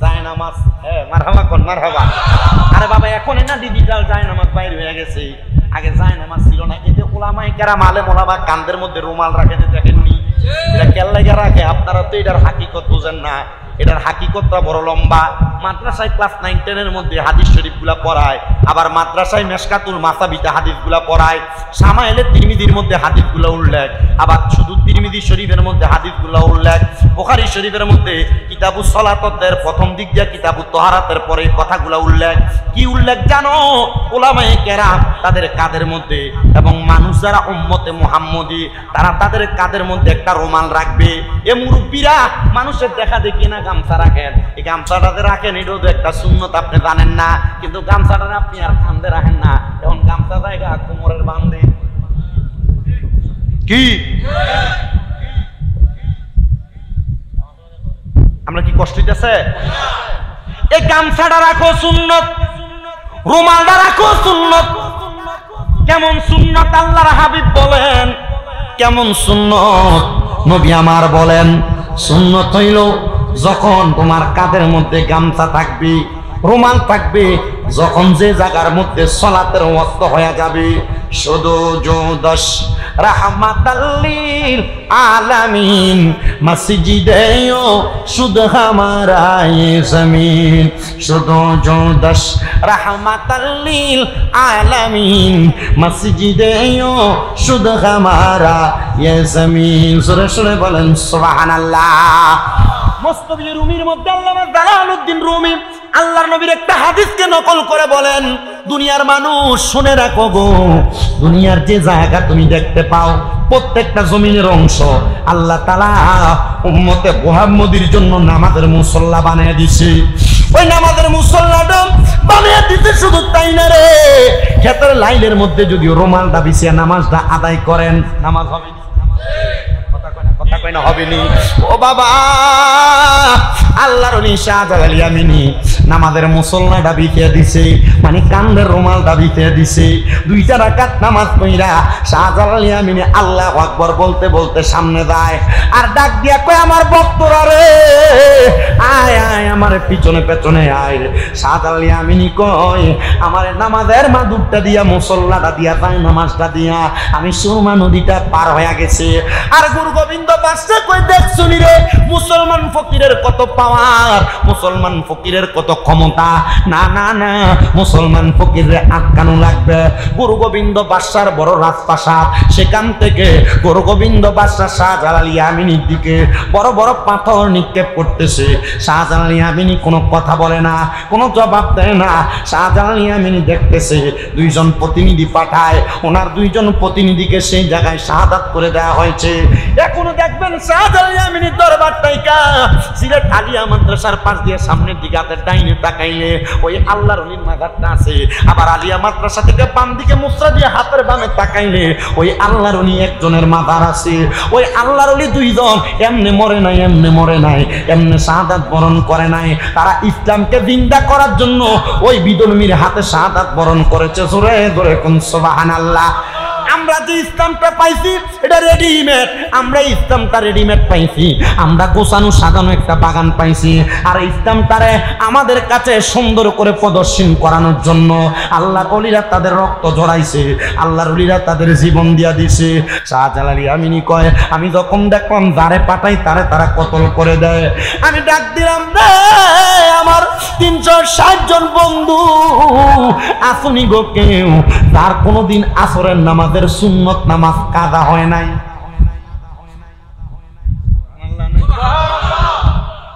যায় নামাজ, হ্যাঁ মারহাবা কোন মারহাবা। আরে বাবা, এখন না ডিজিটাল যায় নামাজ বাইরে হয়ে গেছে, আগে যায় নামাজ ছিল না। এতে ওলামায়ে কেরাম আলেম ওলামা কাঁধের মধ্যে রুমাল রাখে, যে দেখেননি এটা কেল্লাইগা রাখে। আপনারা তো এটার হাকিকত বুঝেন না, এটার হাকিকতটা বড় লম্বা। মাদ্রাসায় ক্লাস 9-10 মধ্যে হাদিস শরীফগুলা পড়ায়, আবার মাদ্রাসায় মেশকাতুল মাসাবিতে হাদিসগুলা পড়ায়, শামাইলে তিরমিজির মধ্যে হাদিসগুলা উল্লেখ, আবার শুধু তিরমিজি শরীফের মধ্যে হাদিসগুলা উল্লেখ, বুখারী শরীফের মধ্যে কিতাবুস সালাতের প্রথম দিক দিয়ে কিতাবুত তাহারাতের পরে কথাগুলা উল্লেখ। কি উল্লেখ জানো? ওলামায়ে কেরাম তাদের কাঁধের মধ্যে, এবং মানুষ যারা উম্মতে মুহাম্মদী তারা তাদের কাঁধের মধ্যে একটা রুমাল রাখবে। এ মুরব্বীরা মানুষের দেখা দেখি না গামছা রাখেন, এই গামছাটাতে রাখেন, এটাও তো একটা সুন্নত, আপনি জানেন না, কিন্তু গামছাটা আপনি আর কাঁধে রাখেন না। এখন গামছা জায়গা কোমরের বান্ধে কি আমরা কি কষ্ট হইতেছে? এই গামছাটা রাখো সুন্নত, রুমালটা রাখো সুন্নত। কেমন সুন্নত আল্লাহর হাবিব বলেন, কেমন সুন্নত নবী আমার বলেন, সুন্নত হইল যখন তোমার কাঁধের মধ্যে গামছা থাকবে, রুমাল থাকবে, যখন যে জায়গার মধ্যে সলাতের ওয়াক্ত হয়ে যাবে, শুধু জোদশ রাহমাতাল্লিল আলামিন মসজিদেও শুধু হামারা ये জমিন, শুধু জোদশ রাহমাতাল্লিল আলামিন মসজিদেও শুধু হামারা ये জমিন। সুরে সুরে বলেন সুবহানাল্লাহ। মুস্তাফি রুমির মধ্যে আল্লামা জালালউদ্দিন রুমি আল্লাহর নবীর একটা হাদিসকে নকল করে বলেন, দুনিয়ার মানুষ শুনে রাখো গো, দুনিয়ার যে জায়গা তুমি দেখতে পাও প্রত্যেকটা জমিনের অংশ আল্লাহ তাআলা উম্মতে মুহাম্মদীর জন্য নামাজের মুসল্লা বানিয়ে দিয়েছে। ওই নামাজের মুসল্লাটা বানিয়ে দিতে শুধু তাই না রে, ক্ষেতের লাইলের মধ্যে যদি রুমালটা বিছিয়ে নামাজটা আদায় করেন নামাজ হবে না। কথা কয় না হবে নি। ও বাবা, আল্লাহর ওলি শাহজালাল ইয়ামিনী নামাজের মুসল্লাটা বিছিয়ে দিছে, মানে কান্দের রুমালটা বিছিয়ে দিছে। 2 রাকাত নামাজ পড়া শাহজালাল ইয়ামিনী আল্লাহু আকবার বলতে বলতে সামনে যায় আর ডাক দিয়া কয়, আমার ভক্তরা রে আয় আয় আমার পিছনে পেছনে আয়। শাহজালাল ইয়ামিনী কয়, আমার নামাজের মাদুরটা দিয়া মুসল্লাটা দিয়া তাই নামাজটা দিয়া আমি সুরমা নদীটা পার হয়ে গেছে। আর গুরু গোবিন্দ বাদশা কই দেখছুনি রে মুসলমান ফকিরের কত পাওয়ার, মুসলমান ফকিরের কত ক্ষমতা। না না না, মুসলমান ফকিরে আটকানো লাগবে। গুরু গোবিন্দ বাদশার বড় রাজপ্রাসাদ, সেখান থেকে গুরু গোবিন্দ বাদশা শাহজালাল ইয়ামিনীর দিকে বড় বড় পাথর নিক্ষেপ করতেছে। শাহজালাল ইয়ামিনী কোনো কথা বলে না, কোনো জবাব দেয় না। শাহজালাল ইয়ামিনী দেখতেছে 2 জন প্রতিনিধি পাঠায়, ওনার 2 জন প্রতিনিধিকে সেই জায়গায় শাহাদাত করে দেওয়া হয়েছে। এখনো দেখবেন শাহজালাল ইয়ামিনীর দরবারটাইকা সিলেট আলিয়া মাদ্রাসার পাশ দিয়ে সামনের দিকে হাতের ডাইনে তাকাইলে ওই আল্লাহর ওলির মাজারটা আছে। আবার আলিয়া মাদ্রাসা থেকে বাম দিকে মুসরা দিয়ে হাতের বামে তাকাইলে ওই আল্লাহর ওলি একজনের মাজার আছে। ওই আল্লাহর ওলি 2 জন এমনি মরে নাই, এমনি মরে নাই, এমনি শাহাদাত বরণ করে নাই। তারা ইসলামকে জিন্দা করার জন্য ওই বিদলমির হাতে শাহাদাত বরণ করেছে। জোরে জোরে কোন সুবহানাল্লাহ। আমরা যে ইসলামটা পাইছি এটা রেডিমেড, আমরা ইসলামটা রেডিমেড পাইছি, আমরা গোছানো সাজানো একটা বাগান পাইছি। আর ইসলামটারে আমাদের কাছে সুন্দর করে প্রদর্শন করানোর জন্য আল্লাহর ওলিরা তাদের রক্ত ঝরাইছে, আল্লাহর ওলিরা তাদের জীবন দিয়া দিছে। শাহজালাল ইয়ামিনী কয়, আমি যখন দেখলাম যারে পাঠাই তারে তারা কতল করে দেয়, আমি ডাক দিলাম রে আমার 360 জন বন্ধু আসুনি গো কেউ তার কোনোদিন আসরের নামাজের সুন্নত নামাজ কাজা হয় নাই।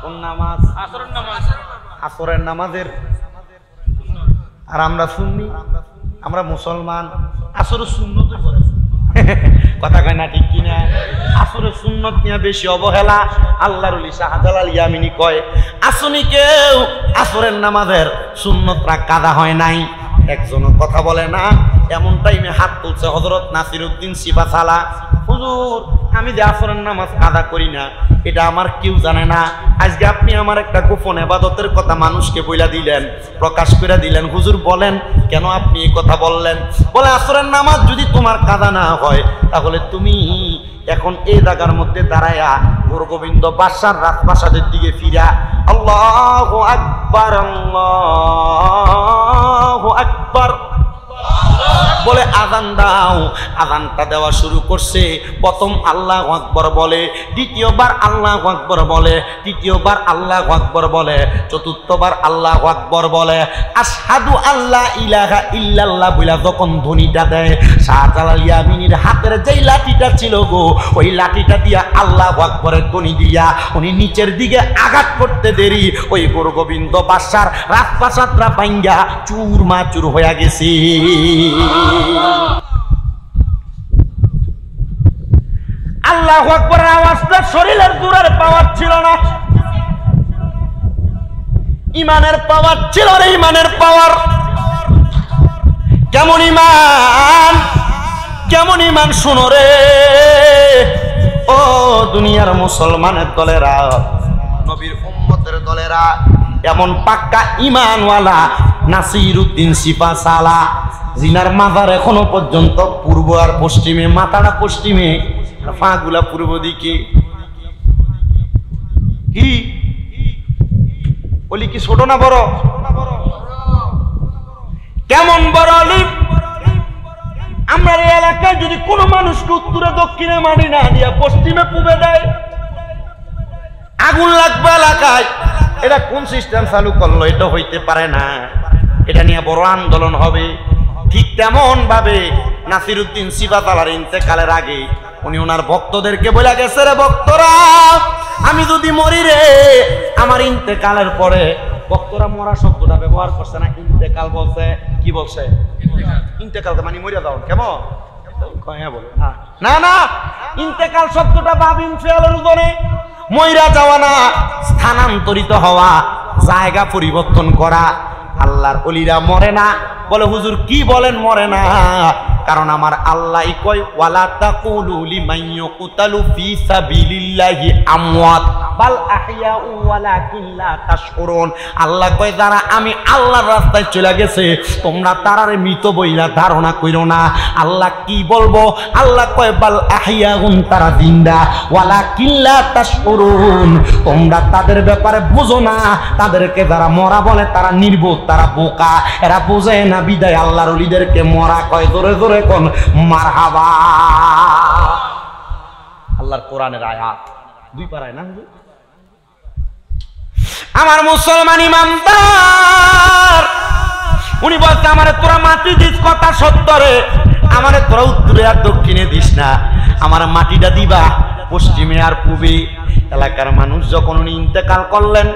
কোন নামাজ? আসরের নামাজের। আর আমরা সুন্নি, আমরা মুসলমান, আসরের সুন্নত কথা কয় না ঠিক কিনা? আসরের সুন্নত নিয়ে বেশি অবহেলা। আল্লাহর ওলি শাহজালাল ইয়ামিনী কয়, আসুনি কেউ আসরের নামাজের সুন্নতরা কাজা হয় নাই। একজনও কথা বলে না। এমন টাইমে হাত তুলছে হযরত নাসিরউদ্দিন সিফাসালা, হুজুর আমি যে আসরের নামাজ কাজা করি না এটা আমার কেউ জানে না, আজকে আপনি আমার একটা গোপন ইবাদতের কথা মানুষকে বইলা দিলেন, প্রকাশ করে দিলেন, হুজুর বলেন কেন আপনি এই কথা বললেন? বলে আসরের নামাজ যদি তোমার কাজা না হয় তাহলে তুমি এখন এই জায়গার মধ্যে দাঁড়ায়া গুরু গোবিন্দ বাদশার রাজপ্রাসাদের দিকে ফিরা আল্লাহু আকবার আল্লাহু আকবার বলে আযান দাও। আযানটা দেওয়া শুরু করছে। প্রথম আল্লাহু আকবার বলে, দ্বিতীয়বার আল্লাহু আকবার বলে, তৃতীয়বার আল্লাহু আকবার বলে, চতুর্থবার আল্লাহু আকবার বলে। আশহাদু আল্লা ইলাহা ইল্লাল্লাহ বলে যখন ধ্বনিটা দেয়, শাহজালাল ইয়ামিনীর হাতের যেই লাঠিটা ছিল গো, ওই লাঠিটা দিয়া আল্লাহু আকবরের ধ্বনি দিয়া উনি নিচের দিকে আঘাত করতে দেরি ওই গুরু গোবিন্দ বাদশার রাজপ্রাসাদটা ভাঙ্গা চুরমাচুর হয়ে গেছে। আল্লাহু আকবরের আওয়াজটা শরীরের জোরের পাওয়ার ছিল না, ইমানের পাওয়ার ছিল না। ইমানের পাওয়ার কেমন ইমান, কেমন ইমান শুনো রে ও দুনিয়ার মুসলমানের দলেরা, নবীর উম্মতের দলেরা, এমন পাক্কা ইমানওয়ালা নাসিরউদ্দিন সিফাসালা জিনার মাজার এখনো পর্যন্ত পূর্ব আর পশ্চিমে, মাথাটা পশ্চিমে, পাগুলা পূর্ব দিকে। কি বলি, কি ছোট না বড়? কেমন বড় অলি? আমরা এই এলাকায় যদি কোনো মানুষকে উত্তরে দক্ষিণে মানি না দিয়া পশ্চিমে পুবে দেয়, আগুন লাগবে এলাকায়। এটা কোন সিস্টেম চালু করলো? এটা হইতে পারে না, এটা নিয়ে বড় আন্দোলন হবে। ঠিক তেমন ভাবে নাসিরউদ্দিন সিফাসালার ইন্তেকালের আগে উনি ওনার ভক্তদেরকে বলে গেছে, রে ভক্তরা আমি যদি মরি রে, আমার ইন্তেকালের পরে বক্তরা মরা শব্দটা ব্যবহার করছে না, ইন্তেকাল বলছে। কি বলছে? ইন্তেকাল মানে মরিয়া যাও। কেমন না না, ইন্তেকাল শব্দটা বাবিন ফেলের উপরে মইরা যাওয়া না, স্থানান্তরিত হওয়া, জায়গা পরিবর্তন করা। আল্লাহর ওলিরা মরে না। বলে হুজুর কি বলেন মরে না? কারণ আমার আল্লাহ কয় ওয়ালা তাকুলু লিমান ইউকতালু ফি সাবিলিল্লাহি আমওয়াত বাল আহইয়াউ ওয়ালাকিন লা তাশউরুন। আল্লাহ কয় যারা আমি আল্লাহর রাস্তায় চলে গেছে তোমরা তারারে মৃত বইলা ধারণা কইরো না। আল্লাহ কি বলবো? আল্লাহ কয় বাল আহইয়াউন, তারা জিন্দা, ওয়ালাকিন লা তাশউরুন, তোমরা তাদের ব্যাপারে বুঝো না। তাদেরকে যারা মরা বলে তারা নির্বোধ, তারা বোকা, এরা বোঝে না। বিদায় আল্লাহর ওলিদেরকে মরা কয় জোরে জোরে কোন মারহাবা। আল্লাহর কোরআনের আয়াত 2 পারায় না হুজুর? আমার মুসলমান ইমানদার উনি বলতে আমারে তোরা মাটি দিস, কথা সত্য রে, আমারে তোরা উত্তরে আর দক্ষিণে দিস না, আমার মাটিটা দিবা পশ্চিমে আর পূবে। এলাকার মানুষ যখন উনি ইন্তেকাল করলেন,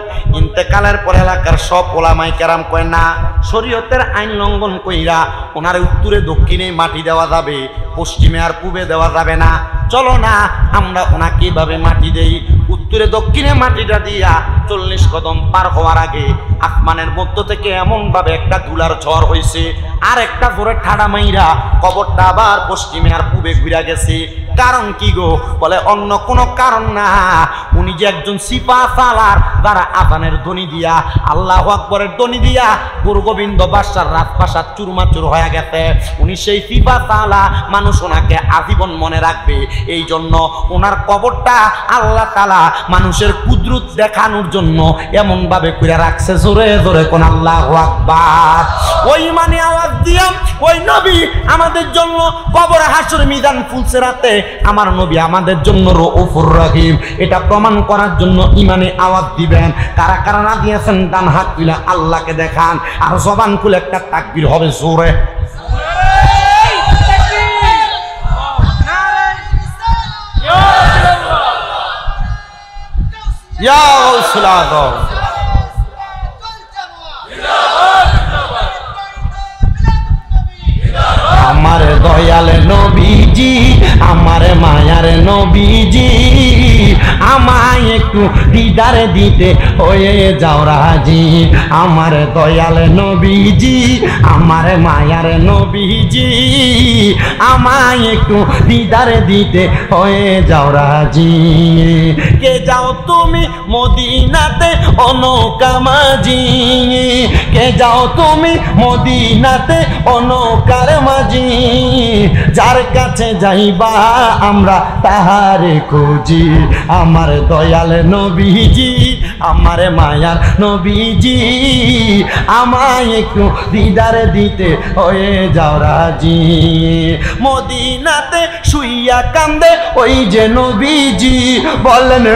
ইন্তেকালের পর এলাকার সব ওলামায়ে কেরাম কয় না, শরীয়তের আইন লঙ্ঘন কইরা ওনারে উত্তরে দক্ষিণে মাটি দেওয়া যাবে, পশ্চিমে আর পূবে দেওয়া যাবে না। চলো না আমরা ওনাকে এভাবে মাটি দেই। উত্তরে দক্ষিণে মাটিটা দিয়া 40 কদম পার হওয়ার আগে আসমানের মধ্য থেকে এমন ভাবে একটা ধুলার ঝড় হয়েছে, আর একটা জোরে ঠাডা মাইরা কবরটা আবার পশ্চিমে আর পূবে ঘুরা গেছে। কারণ কি গো? বলে অন্য কোনো কারণ না, উনি যে একজন সিপাহসালার যারা আযানের ধ্বনি দিয়া, আল্লাহু আকবরের ধ্বনি দিয়া গুরু গোবিন্দ বাদশার রাজপ্রাসাদ চুরমাচুর হয়ে গেছে। উনি সেই সিপাহসালা, মানুষ ওনাকে আজীবন মনে রাখবে। এই জন্য ওনার কবরটা আল্লাহ তাআলা মানুষের কুদরত দেখানোর জন্য এমন ভাবে কইরা রাখছে। জোরে জোরে কোন আল্লাহু আকবার। ওই মানে আওয়াজ দিয়াম ওই নবী আমাদের জন্য কবর হাসর মিজান ফুলসেরাতে আমার নবী আমাদের জন্য রউফুর রহিম, এটা প্রমাণ করার জন্য ইমানে আওয়াজ দিবেন। কারা কারা না দিয়েছেন ডান হাত তুলে আল্লাহকে দেখান, আর জবান খুলে একটা তাকবীর হবে জোরে। ইয়া গাউসুল আযম, আমার দয়াল নবীজি, আমার মায়ার নবীজি, আমায় একটু দিদার দিতে হয়ে যাও রাজি। আমার দয়াল নবীজি, আমার মায়ার নবীজি, আমায় একটু দিদার দিতে হয়ে যাও রাজি। কে যাও তুমি মদিনাতে অনৌকা মাঝি, কে যাও তুমি মদিনাতে অনৌকার মাঝি, যার কাছে যাইবা আমরা তাহারে খুঁজি। আমার দয়াল নবীজি, আমার মায়ার নবীজি, আমায় একটু দিদার দিতে হয়ে যাও রাজি। মদিনাতে শুইয়া কান্দে ওই যে নবীজি, বলেন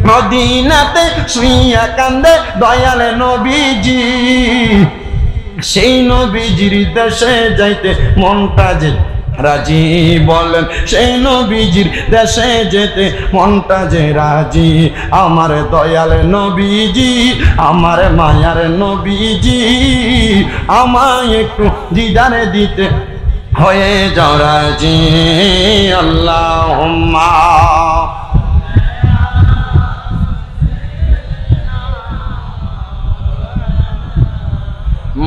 মদিনাতে শুইয়া কান্দে দয়াল নবীজি, সেই নবীজির দেশে যাইতে মনটা যে রাজি। বলেন সেই নবীজির দেশে যেতে মনটা যে রাজি। আমার দয়াল নবীজি, আমার মায়ার নবীজি, আমায় একটু দিদারে দিতে হয়ে যাও রাজি। আল্লাহুম্মা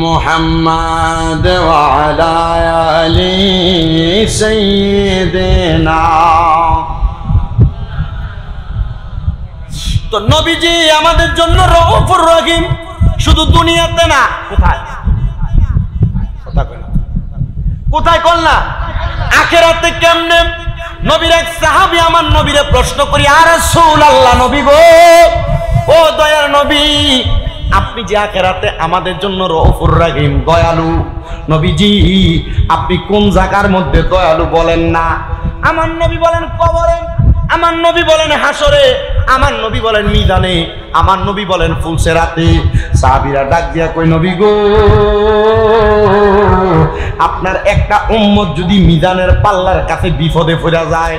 মুহাম্মাদ ওয়া আলা আলি সাইয়্যিদিনা। তো নবীজি আমাদের জন্য রউফুর রহিম, শুধু দুনিয়াতে না, কোথায় কোথায় কল না, আখিরাতে কেমনে? নবীর এক সাহাবী আমার নবীরে প্রশ্ন করি, আর রাসূলুল্লাহ, নবী গো, ও দয়ার নবী, আপনি যে আখিরাতে আমাদের জন্য রউফুর রহিম, দয়ালু, নবীজি আপনি কোন জায়গার মধ্যে দয়ালু বলেন না? আমার নবী বলেন কবরে। আমার নবী বলেন হাসরে, আমার নবী বলেন মিজানে, আমার নবী বলেন ফুলসেরাতে। সাহাবীরা ডাক দিয়া কই নবী গো, আপনার একটা উম্মত যদি মিজানের পাল্লার কাছে বিপদে পড়ে যায়,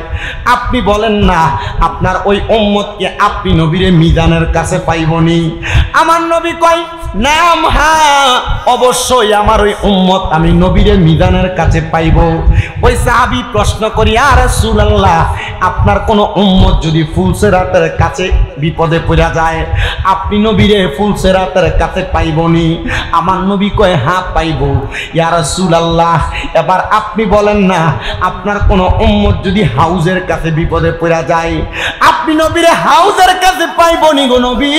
আপনি বলেন না আপনার ওই উম্মতকে আপনি নবীরে মিজানের কাছে পাইবনি? আমার নবী কয় নাম, হ্যাঁ অবশ্যই আমার ওই উম্মত আমি নবীরে মিজানের কাছে পাইব। ওই সাহাবী প্রশ্ন করি, ইয়া রাসূলুল্লাহ, আপনার কোন উম্মত যদি ফুলসেরাতের কাছে বিপদে পড়ে যায়, আপনি নবীরে ফুলসেরাতের কাছে পাইবনি? আমার নবী কয় হ্যাঁ পাইব। ইয়া রাসূলুল্লাহ, এবার আপনি বলেন না আপনার কোন উম্মত যদি হাউজের কাছে বিপদে পড়ে যায়, আপনি নবীরে হাউজের কাছে পাইবনি গো নবী?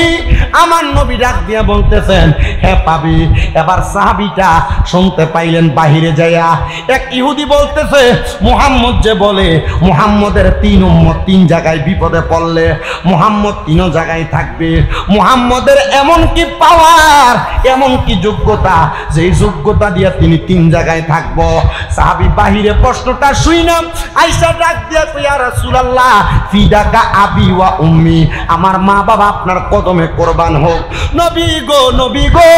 আমার নবী ডাক দিয়া বলতেছেন হ্যাঁ পাবি। এবার সাহাবীটা শুনতে পাইলেন বাহিরে যাইয়া এক ইহুদি বলতেছে, মুহাম্মদ যে বলে মুহাম্মদের 3 উম্মত 3 জায়গায় বিপদে পড়লে মুহাম্মদ 3 জায়গায় থাকবে। মুহাম্মদের এমন কি পাওয়ার, এমন কি যোগ্যতা, যেই যোগ্যতা দিয়া তিনি 3 জায়গায় থাকব। সাহাবী বাহিরে প্রশ্নটা শুইনা আয়েশা ডাক দিয়া কই, ইয়া রাসূলুল্লাহ, ফিদাকা আবি ওয়া উম্মি, আমার মা বাবা আপনার কদমে কুরবান হোক। নবী গো, নবী গো,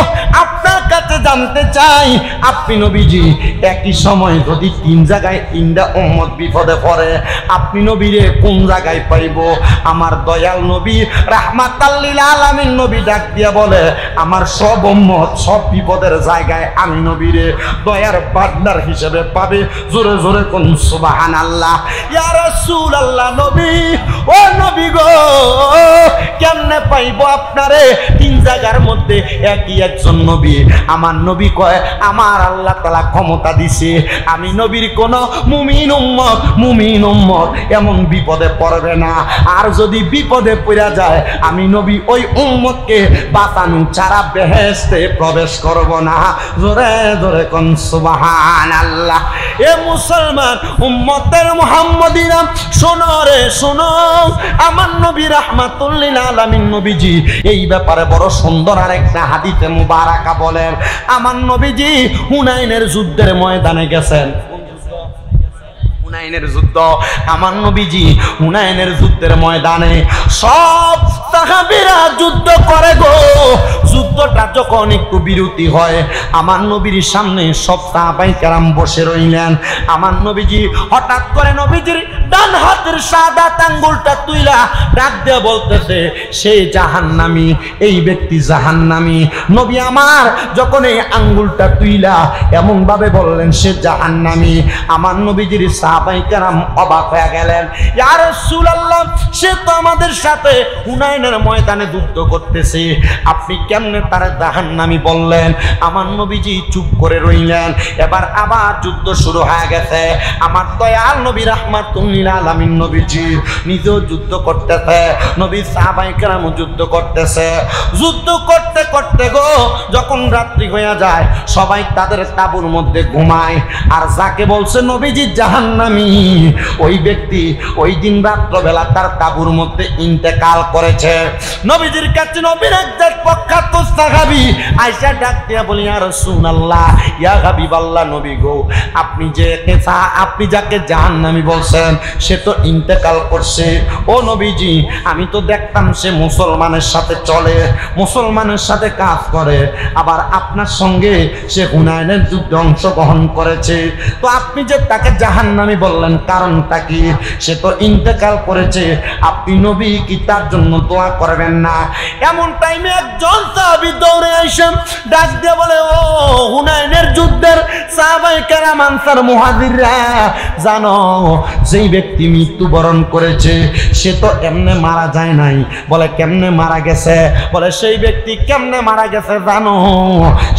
আপনার কাছে জানতে চাই, আপনি নবীজি একই সময় যদি 3 জায়গায় 3টা উম্মত বিপদে পড়ে, আপনি নবীরে কোন জায়গায় পাইব? আমার দয়াল নবী রাহমাতাল লিল আলামিন নবী ডাক দিয়া বলে, আমার সব উম্মত সব বিপদের জায়গায় আমি নবীরে দয়ার বাদলার হিসেবে পাবে। জোরে জোরে কোন সুবহানাল্লাহ। ইয়া রাসূলুল্লাহ, নবী ও নবী গো, কেমনে পাইব আপনারে 3 জায়গার মধ্যে একই একজন নবী? আমার নবী কয়, আমার আল্লাহ তাআলা ক্ষমতা দিছে, আমি নবীর কোন মুমিন উম্মত এমন বিপদে পড়বে না। আর যদি বিপদে পড়ে যায়, আমি নবী ওই উম্মতকে বাঁচানো ছাড়া বেহেশতে প্রবেশ করব না। জোরে জোরে কোন সুবহানাল্লাহ। এ মুসলমান উম্মতের মুহাম্মদিরা, শোনো রে শোনো, আমার নবী রাহমাতুল লিল আলামিন নবীজি এই ব্যাপারে বড় সুন্দর আরেকটা হাদিসে মুবারাকা বলেন। আমার নবীজি হুনাইনের যুদ্ধের ময়দানে গেছেন। হুনাইনের যুদ্ধ, আমার নবীজি হুনাইনের যুদ্ধের ময়দানে সব সাহাবীরা যুদ্ধ করে গো। যুদ্ধটা যখন একটু বিরতি হয়, আমার নবীর সামনে সব সাহাবায়ে কেরাম বসে রইলেন। আমার নবীজি হঠাৎ করে নবীজির ডান হাতের সাদাত আঙ্গুলটা তুইলা ডাক দিয়ে বলতেছে, সে জাহান্নামী, এই ব্যক্তি জাহান্নামী। নবী আমার যখন এই আঙ্গুলটা তুইলা এমন ভাবে বললেন সে জাহান্নামী, আমার নবীজির সাহাবায়ে কেরাম অবাক হয়ে গেলেন। ইয়া রাসূলুল্লাহ, সে তো আমাদের সাথে হুনাইনের ময়দানে যুদ্ধ করতেছে, আপনি কেমনে তার জাহান্নামী বললেন? আমার নবীজি চুপ করে রইলেন। এবার আবার যুদ্ধ শুরু হয়ে গেছে। আমার দয়াল নবী রাহমাতুল লিল আলামিন নবীজি নিজেও যুদ্ধ করতেছে, নবী সাহাবায়ে কেরাম যুদ্ধ করতেছে। যুদ্ধ করতে করতে গো যখন রাত্রি হয়ে যায়, সবাই তাদের তাঁবুর মধ্যে ঘুমায়। আর যাকে বলছে নবীজি জাহান্নামী, ওই ব্যক্তি ওই দিন রাত্রবেলা তার তাঁবুর মধ্যে ইন্তেকাল করেছে। নবীজির কাছে নবীর একজন প্রখ্যাত সাহাবী আয়েশা ডাক দিয়া বলি, ইয়া রাসূলুল্লাহ, ইয়া হাবিবাল্লাহ, নবী গো, আপনি যাকে জাহান্নামী বলছেন সে তো ইন্তেকাল করছে। ও নবীজি, আমি তো দেখতাম সে মুসলমানের সাথে চলে, মুসলমানের সাথে কাজ করে, আবার আপনার সঙ্গে সে হুনাইনের যুদ্ধে অংশগ্রহণ করেছে। তো আপনি যে তাকে জাহান্নামী বললেন, কারণটা কি? সে তো ইন্তেকাল করেছে, আপনি নবী কি তার জন্য দোয়া করবেন না? এমন টাইমে একজন সাহাবী দৌড়ে আইসেন, ডাক দিয়ে বলে, ও হুনাইনের যুদ্ধের সাহাবায়ে কেরাম আনসার মুহাজিররা, জানো যেই ব্যক্তি মৃত্যুবরণ করেছে সে তো এমনে মারা যায় নাই। বলে কেমনে মারা গেছে? বলে সেই ব্যক্তি কেমনে মারা গেছে জানো?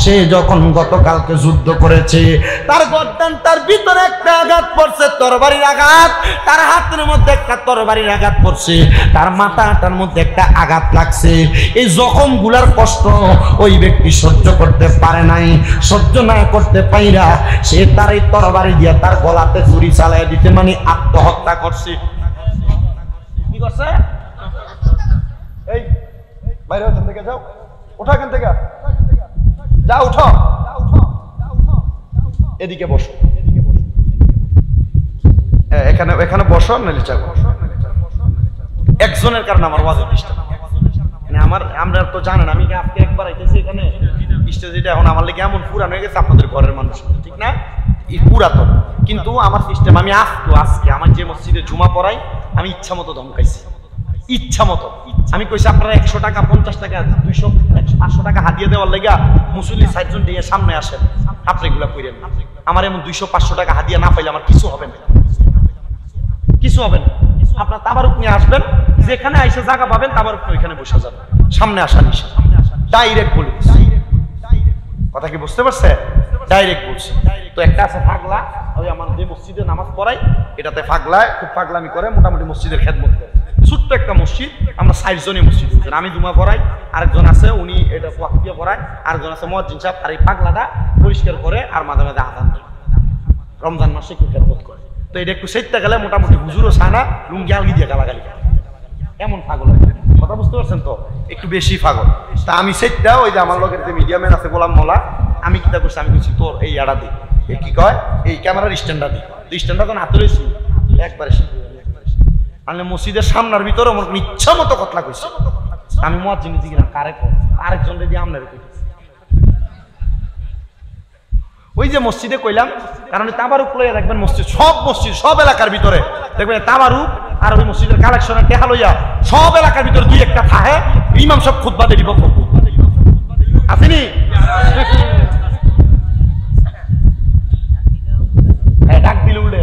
সে যখন গতকালকে যুদ্ধ করেছে, তার গর্দান তার ভিতরে একটা আঘাত পড়ছে, তরবারির আঘাত, তার হাতের মধ্যে একটা তরবারির আঘাত পড়ছে, তার মাথাটার মধ্যে একটা আঘাত লাগছে। এই জখম গুলার কষ্ট ওই ব্যক্তি সহ্য করতে পারে নাই। সহ্য না করতে পাইরা সে তার এই তরবারি দিয়া তার গলাতে ছুরি চালাই দিতে, মানে আত্মহত্যা করছে। কি করছে? এই বাইরে ওখান থেকে যাও, ওঠো এখান থেকে, যাও উঠো, এদিকে বসো, এখানে এখানে বসো, নাহলে চাও একজনের কারণে আমার ওয়াজে ডিস্টার্ব, মানে আমরা তো জানেন আমি আজকে একবার আইতেছি এখানে স্টেজটা এখন আমার লেগে এমন পুরান হয়ে গেছে আপনাদের ঘরের মানুষ, ঠিক না? এই পুরাতন, কিন্তু আমার সিস্টেম আমি আজকে আমার যে মসজিদে জুমা পড়াই আমি ইচ্ছা মতো ধমকাইছি, ইচ্ছা মতো আমি কইছি আপনারা 100 টাকা 50 টাকা 200 500 টাকা হাতিয়ে দেওয়ার লেগা মুসল্লি 60 জন দিয়ে সামনে আসেন, আপনি এগুলা কইরেন না। আমার এমন 200 500 টাকা হাতিয়ে না পাইলে আমার কিছু হবে না, কিছু হবে না। আপনার তাবারুক নিয়ে আসবেন, যেখানে আইসে জায়গা পাবেন তাবারুক ওইখানে বসে যাবেন, সামনে আসা নিষেধ, ডাইরেক্ট বলে দিচ্ছি। কথা কি বুঝতে পারছে? ডাইরেক্ট বলছি। তো একটা আছে পাগলা, ওই আমার যে মসজিদে নামাজ পড়াই এটাতে পাগলায় খুব পাগলামি করে, মোটামুটি মসজিদের খেদমত করে। ছোট্ট একটা মসজিদ, আমরা 60 জনই মসজিদ, আমি জুমা পড়াই, আরেকজন আছে উনি এটা ওয়াক্তিয়া পড়ায়, আরেকজন আছে মুয়াজ্জিন সাহেব, আর এই পাগলাটা পরিষ্কার করে আর মাঝে মাঝে আযান দেয়, রমজান মাসে একটু খেদমত করে। তো এটা একটু সেটতে গেলে মোটামুটি হুজুরও চায় না, লুঙ্গি আলগি দিয়ে গালাগালি করে, এমন পাগল। কথা বুঝতে পারছেন তো? একটু বেশি পাগল। তা আমি সেটটা ওই যে আমার লোকের যে মিডিয়াম্যান আছে গোলাম মোলা, আমি কিতা করছি, আমি বলছি তোর এই আড়া দি, কি কয় এই ক্যামেরার স্ট্যান্ডটা দি, স্ট্যান্ডটা তো হাতে রয়েছি একবারে আনলে মসজিদের সামনার ভিতরে আমার ইচ্ছা মতো কথা কইছে। আমি মুয়াজ্জিন দিছি কিনা কারে কো আরেকজন দিয়ে আমনের কইতেছি, ওই যে মসজিদে কইলাম, কারণ তাবারুক লইয়া দেখবেন মসজিদ সব এলাকার ভিতরে দেখবেন তাবারুক আর ওই মসজিদের কালেকশনের টেহা লইয়া সব এলাকার ভিতরে দুই একটা থাহে, ইমাম সব খুতবা দিব আসেনি। ডাক দিলে উল্টে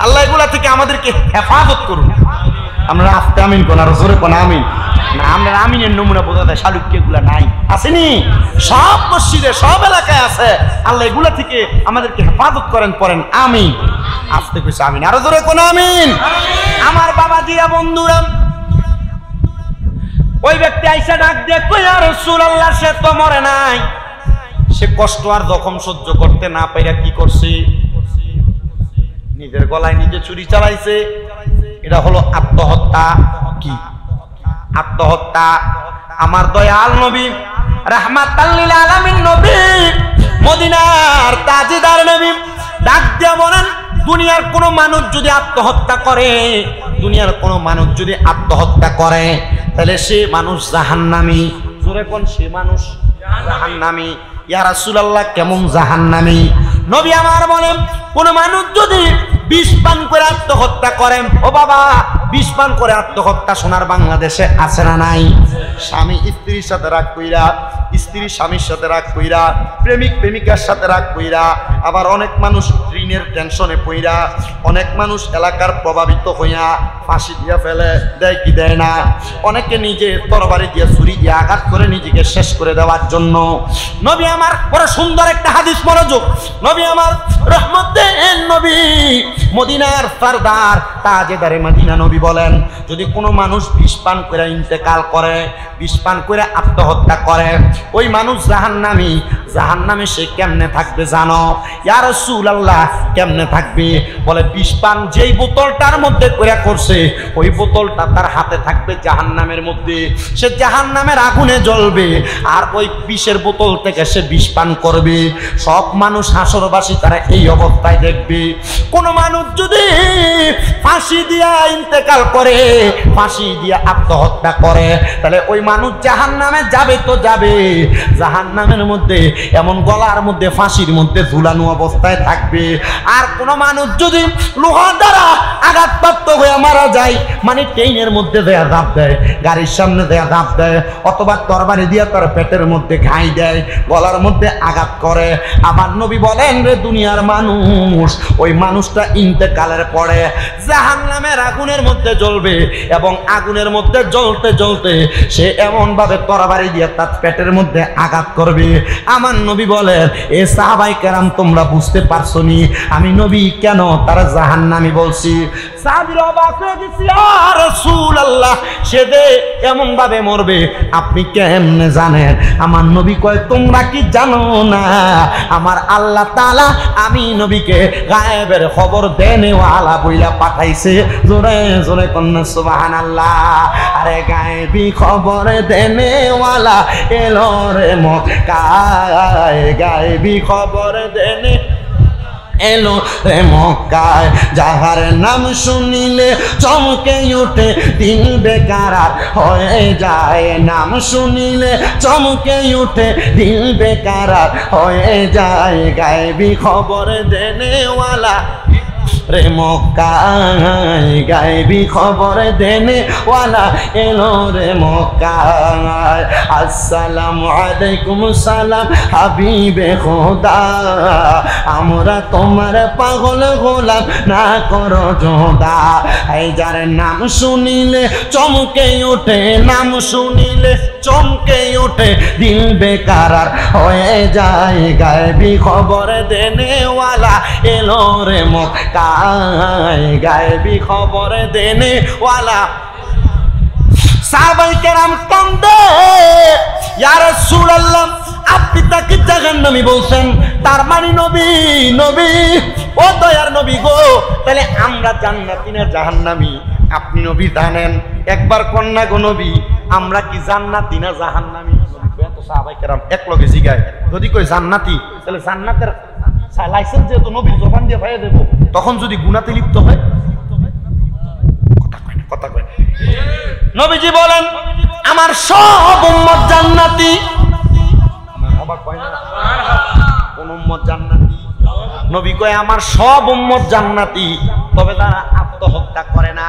আল্লাহ এগুলা থেকে আমাদেরকে হেফাজত করুন। আমরা আস্তে আমিন কোন আর জোরে কোন আমিন না, আমরা আমিনের নমুনা বোঝা যায় শালুক্য এগুলা নাই, আসেনি? সব মসজিদে সব এলাকায় আছে। আল্লাহ এগুলা থেকে আমাদেরকে হেফাজত করেন, পড়েন আমিন। আস্তে কইছে আমিন, আরো জোরে কোন আমিন। আমার বাবা দিয়া বন্ধুরা, ওই ব্যক্তি আইসা ডাক দিয়ে কই ইয়া রাসূলুল্লাহ, সে তো মরে নাই, সে কষ্ট আর জখম সহ্য করতে না পাইরা কি করছে, নিজের গলায় নিজে ছুরি চালাইছে। এটা হলো আত্মহত্যা। কি আত্মহত্যা? আমার দয়াল নবী রাহমাতাল লিল আলামিন নবী, মদিনার তাজদার নবী ডাক দিয়া বলেন, দুনিয়ার কোন মানুষ যদি আত্মহত্যা করে, দুনিয়ার কোন মানুষ যদি আত্মহত্যা করে, তাহলে সে মানুষ জাহান্নামী। জোরে কোন, সে মানুষ জাহান্নামী। ইয়া রাসূলুল্লাহ কেমন জাহান্নামী? নবী আমার বলেন, কোন মানুষ যদি বিষ পান করে আত্মহত্যা করেন, ও বাবা বিষ পান করে আত্মহত্যা সোনার বাংলাদেশে আছে না নাই? স্বামী স্ত্রীর সাথে রাগ কইরা, স্ত্রী স্বামীর সাথে রাগ কইরা, প্রেমিক প্রেমিকার সাথে রাগ কইরা, আবার অনেক মানুষ ঋণের টেনশনে পইরা, অনেক মানুষ এলাকার প্রভাবিত হইয়া ফাঁসি দিয়া ফেলে, দেয় কি দেয় না? অনেকে নিজে তরবারি দিয়ে ছুরি দিয়ে আঘাত করে নিজেকে শেষ করে দেওয়ার জন্য। নবী আমার বড় সুন্দর একটা হাদিস, মনোযোগ। নবী আমার রহমতের নবী, মদিনার সরদার তাজেদারে মদিনা নবী বলেন, যদি কোনো মানুষ বিষ পান করে ইন্তেকাল করে, বিষ পান করে আত্মহত্যা করে, ওই মানুষ জাহান্নামী। জাহান্নামে সে কেমনে থাকবে জানো? ইয়া রাসূলুল্লাহ কেমনে থাকবে? বলে বিষ পান যেই বোতলটার মধ্যে করে করছে, ওই বোতলটা তার হাতে থাকবে জাহান্নামের মধ্যে, সে জাহান্নামের আগুনে জ্বলবে, আর ওই বিষের বোতল থেকে সে বিষ পান করবে। সব মানুষ হাসরবাসী তারা এই অবস্থায় দেখবে। কোন মানুষ যদি ফাঁসি দিয়া ইন্তেকাল করে, ফাঁসি দিয়া আত্মহত্যা করে, তাহলে ওই মানুষ জাহান্নামে যাবে তো যাবে, জাহান্নামের মধ্যে এমন গলার মধ্যে ফাঁসির মধ্যে ঝুলানো অবস্থায় থাকবে। আর কোন মানুষ যদি লোহা দ্বারা আঘাতপ্রাপ্ত হয়ে মারা যায়, মানে ট্রেনের মধ্যে দেয়া ধাপ দেয়, গাড়ির সামনে দেয়া ধাপ দেয়, অথবা তরবারি দিয়া তার পেটের মধ্যে ঘাই দেয়, গলার মধ্যে আঘাত করে, আমার নবী বলেন রে দুনিয়ার মানুষ, ওই মানুষটা ইন্তেকালের পরে জাহান্নামের আগুনের মধ্যে জ্বলবে, এবং আগুনের মধ্যে জ্বলতে জ্বলতে সে এমন ভাবে তরবারি দিয়ে তার পেটের মধ্যে আঘাত করবে। আমার নবী বলেন, এ সাহাবায়ে কেরাম তোমরা বুঝতে পারছো নি আমি নবী কেন তারা জাহান্নামী বলছি? সাহাবীরা অবাক হয়ে গেছে, ইয়া রাসূলুল্লাহ সে যে এমন ভাবে মরবে আপনি কেমনে জানেন? আমার নবী কয়, তোমরা কি জানো না আমার আল্লাহ তাআলা আমি নবীকে গায়েবের খবর দেনেওয়ালা বইলা পাঠাইছে? জোরে জোরে কন্যা সুবহানাল্লাহ। আরে গায়েবী খবর দেনেওয়ালা এলো রে মক্কায়, গায়েবী খবর দেনে এলো রে মক্কায়, যাহার নাম শুনিলে চমকে উঠে দিল বেকারার হয়ে যায়। নাম শুনিলে চমকে উঠে দিল বেকারার হয়ে যায়। গায়েবী খবর দেনেওয়ালা রে মক্কায়, গায়েবী খবর দেনেওয়ালা এলো রে মক্কায়। আসসালামু আলাইকুম সালাম হাবিবে খোদা, আমরা তোমার পাগল গোলাম না করো জোদা। এই যার নাম শুনিলে চমকে ওঠে, নাম শুনিলে চমকে ওঠে দিল বেকারার হয়ে যায়। গায়েবী খবর দেনেওয়ালা এলো রে মক্কায়, গায়েবী খবর দেনেওয়ালা। সাহাবায়ে কেরাম কান্দে, ইয়া রাসূলুল্লাহ আপনি তাকে জাহান্নামী বলছেন, তার মানে নবী, নবী ও দয়ার নবী গো, তাহলে আমরা জান্নাতি না জাহান্নামী আপনি নবী জানেন? একবার কন্যা গো নবী, আমরা কি জান্নাতি না জাহান্নামী? তো সাহাবায়ে কেরাম এক লগে জিগায়, যদি কই জান্নাতি তাহলে জান্নাতের লাইসেন্স যেহেতু নবীর জবান দিয়ে পাইয়ে দেব, তখন যদি গুনাতে লিপ্ত হয় কথা কয়। নবীজি বলেন আমার সব উম্মত জান্নাতি। অবাক হয় না? কোন উম্মত জান্নাতি? নবী কয় আমার সব উম্মত জান্নাতি, তবে তারা আত্মহত্যা করে না,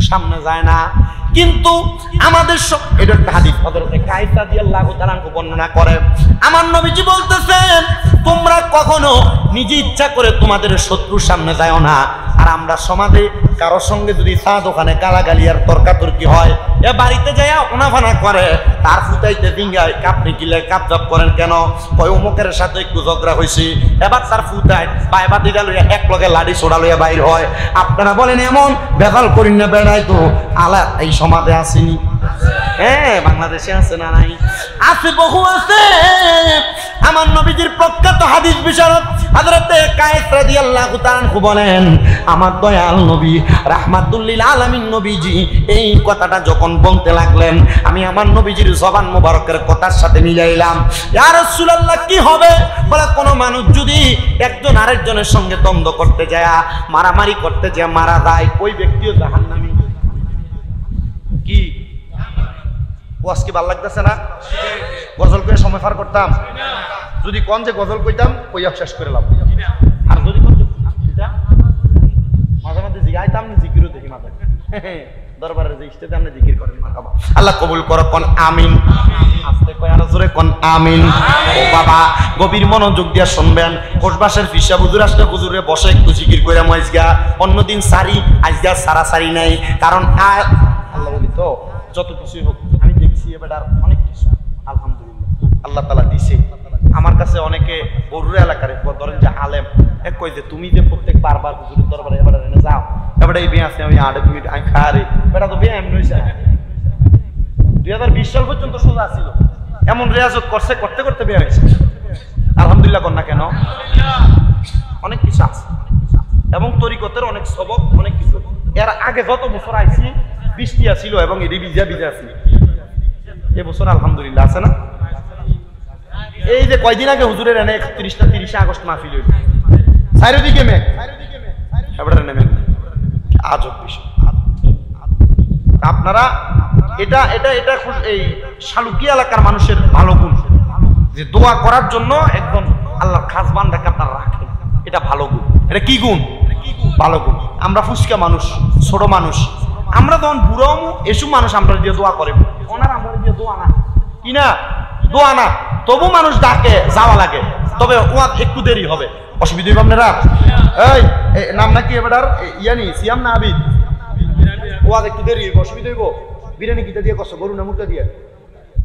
সামনে যায় না। কিন্তু আমাদের সব, এটা একটা হাদিস হযরত কায়েসা রাদিয়াল্লাহু তাআলা বর্ণনা করে, আমার নবীজি বলতেছেন তোমরা কখনো নিজে ইচ্ছা করে তোমাদের শত্রুর সামনে যাও না। আর আমরা সমাজে কারো সঙ্গে যদি চা দোকানে গালাগালি আর তর্কাতর্কি হয়, এ বাড়িতে যাইয়া ওনাফানা করে, তার ফুটাইতে ডিঙ্গায় কাপড়ি কিলে কাপজাপ করেন কেন? কয় অমুকের সাথে একটু ঝগড়া হয়েছে, এবার তার ফুটায় বা এবার দিদা লইয়া এক লগে লাঠি ছোড়া লইয়া বাইর হয়। আপনারা বলেন এমন বেকাল করিন না বেড়াই তো আলা এই সমাজে আসেনি? হ্যাঁ, বাংলাদেশে আছে না নাই? আছে, বহু আছে। আমার নবীজির প্রখ্যাত হাদিস বিশারদ হযরত কায়েস রাদিয়াল্লাহু তাআলা বলেন আমার দয়াল নবী রাহমাতুল লিল আলামিন নবীজি এই কথাটা যখন বলতে লাগলেন, আমি আমার নবীজির জবান মোবারকের কথার সাথে মিলাইলাম। ইয়া রাসূলুল্লাহ কি হবে? বলে কোন মানুষ যদি একজন আরেকজনের সঙ্গে দ্বন্দ্ব করতে যায়, মারামারি করতে যায়, মারা যায়, ওই ব্যক্তিও জাহান্নামী। কি ওয়াজ কি ভালো লাগতেছে না? গজল করে সময় পার করতাম, যদি কোন যে গজল কইতাম কইয়া শেষ করে লাভ। আর যদি মাঝে মাঝে জিগাইতাম জিকিরও দেখি মাঝে দরবারের যে স্টেজে আপনি জিকির করেন, আল্লাহ কবুল করো, কোন আমিন। আস্তে কয় আর জোরে কোন আমিন। ও বাবা গভীর মনোযোগ দিয়া শুনবেন। কোষবাসের ফিসা হুজুর আসলে হুজুরে বসে একটু জিকির করে মজগা, অন্যদিন সারি আজগা সারা সারি নাই, কারণ আল্লাহ বলি তো যত কিছুই হোক আমি দেখছি এবার অনেক কিছু আলহামদুলিল্লাহ আল্লাহ তাআলা দিছে। আমার কাছে অনেকে বরুড়া এলাকার ধরেন যে আলেম এক কই যে তুমি যে প্রত্যেক বারবার হুজুরের দরবারে এবার এনে যাও, এবার এই বিয়ে আছে আমি 8 মিনিট আমি খারে বেটা তো বিয়ে এমন হইছে। 2020 সাল পর্যন্ত সোজা ছিল, এমন রিয়াজত করছে, করতে করতে বিয়ে হয়েছে। আলহামদুলিল্লাহ কর না কেন? অনেক কিছু আছে এবং তরিকতের অনেক সবক, অনেক কিছু। এর আগে যত বছর আইছি বৃষ্টি ছিল এবং এটি ভিজা ভিজা ছিল, এবছর আলহামদুলিল্লাহ আছে না? এই যে কয়দিন আগে হুজুরের এনে 30 আগস্ট মাহফিল হইল, চারিদিকে মেঘ, এবারে মেঘ, আজব বিষয়। আপনারা এটা এটা এটা এই শালুকি এলাকার মানুষের ভালো গুণ যে দোয়া করার জন্য একদম আল্লাহর খাস বান্দাকে আপনারা রাখেন, এটা ভালো গুণ। এটা কি গুণ? ভালো গুণ। আমরা ফুসকা মানুষ, ছোট মানুষ, আমরা তখন বুড়ো এসব মানুষ আমরা দিয়ে দোয়া করে, ওনার আমরা দিয়ে দোয়া না, কি না দোয়া না, তবু মানুষ ডাকে যাওয়া লাগে, তবে ওয়াজ একটু দেরি হবে, অসুবিধা হইব আপনারা। এই নাম নাকি এবার ইয়ানি সিয়াম না আবিদ, ওয়াজ একটু দেরি হইব, অসুবিধা হইব। বিরিয়ানি কিটা দিয়ে কষ্ট, গরু না মুরগা দিয়ে?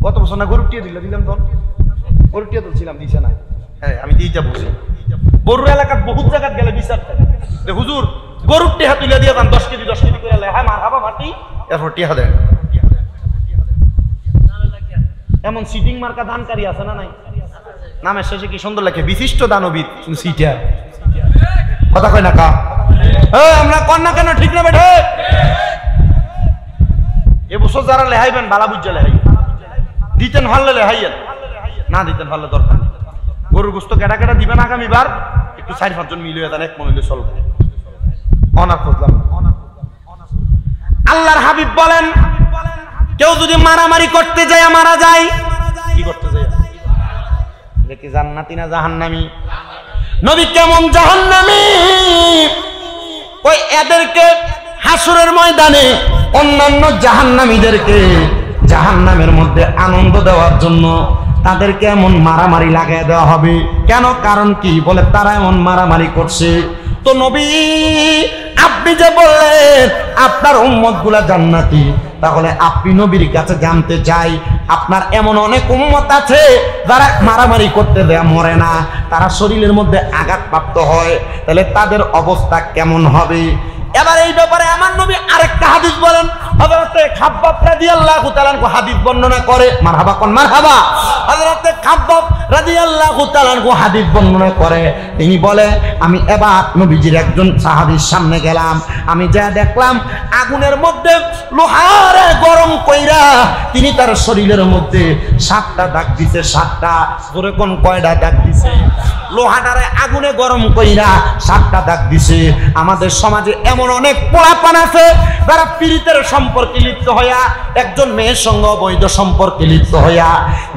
গত বছর না গরুর টিয়া দিলাম তখন, গরুর টিয়া তুলছিলাম, দিছে না? হ্যাঁ আমি দিইটা বুঝি। বরুর এলাকার বহুত জায়গায় গেলে বিচার যে হুজুর গরুর টিহা তুলে দিয়ে যান 10 কেজি 10 কেজি করে, হ্যাঁ মার হাবা মাটি, এরপর টিহা দেন। এমন সিটিং মার্কা দানকারী আছে না নাই? নামের শেষে কি সুন্দর লাগে, বিশিষ্ট দানবীর সিটিয়া, কথা কয় না কা? আমরা কন না কেন, ঠিক না বেঠে? এবছর যারা লেহাইবেন বালা বুঝা লেহাই, দিতেন ভালো লেহাইয়েন, না দিতেন ভালো দরকার নেই। গরুর গোস্ত কেটা কেটা দিবেন আগামীবার, একটু 4-5 জন মিলে দেন, এক মন হইলে চলবে। অনার খুঁজলাম। আল্লাহর হাবিব বলেন, কেউ যদি মারামারি করতে যায় মারা যায়, কি করতে যায়? এটা কি জান্নাতি না জাহান্নামী? নবী কেমন জাহান্নামী? ওই এদেরকে হাসরের ময়দানে অন্যান্য জাহান্নামীদেরকে জাহান্নামের মধ্যে আনন্দ দেওয়ার জন্য তাদেরকে এমন মারামারি লাগাই দেওয়া হবে। কেন? কারণ কি? বলে তারা এমন মারামারি করছে। তো নবী আপনি যে বললেন আপনার উম্মতগুলা জান্নাতি, তাহলে আপনি নবীর কাছে জানতে চাই, আপনার এমন অনেক উম্মত আছে যারা মারামারি করতে দেয়া মরে না, তারা শরীরের মধ্যে আঘাতপ্রাপ্ত হয়, তাহলে তাদের অবস্থা কেমন হবে? এবার এই ব্যাপারে আমার নবী আরেকটা হাদিস বলেন। হযরতে খাব্বাব রাদিয়াল্লাহু তাআলা আনহু হাদিস বর্ণনা করে, মারহাবা কোন মারহাবা। হযরতে খাব্বাব রাদিয়াল্লাহু তাআলা আনহু হাদিস বর্ণনা করে, তিনি বলে আমি এবার নবীজির একজন সাহাবীর সামনে গেলাম, আমি যা দেখলাম আগুনের মধ্যে লোহারে গরম কইরা তিনি তার শরীরের মধ্যে 7টা দাগ দিছে। 7টা, জোরে কোন কয়টা দাগ দিছে? লোহাটারে আগুনে গরম কইরা 7টা দাগ দিছে। আমাদের সমাজে এমন অনেক পোলাপান আছে যারা পীড়িতের সম্পর্কে লিপ্ত হইয়া, একজন মেয়ের সঙ্গে অবৈধ সম্পর্কে লিপ্ত হইয়া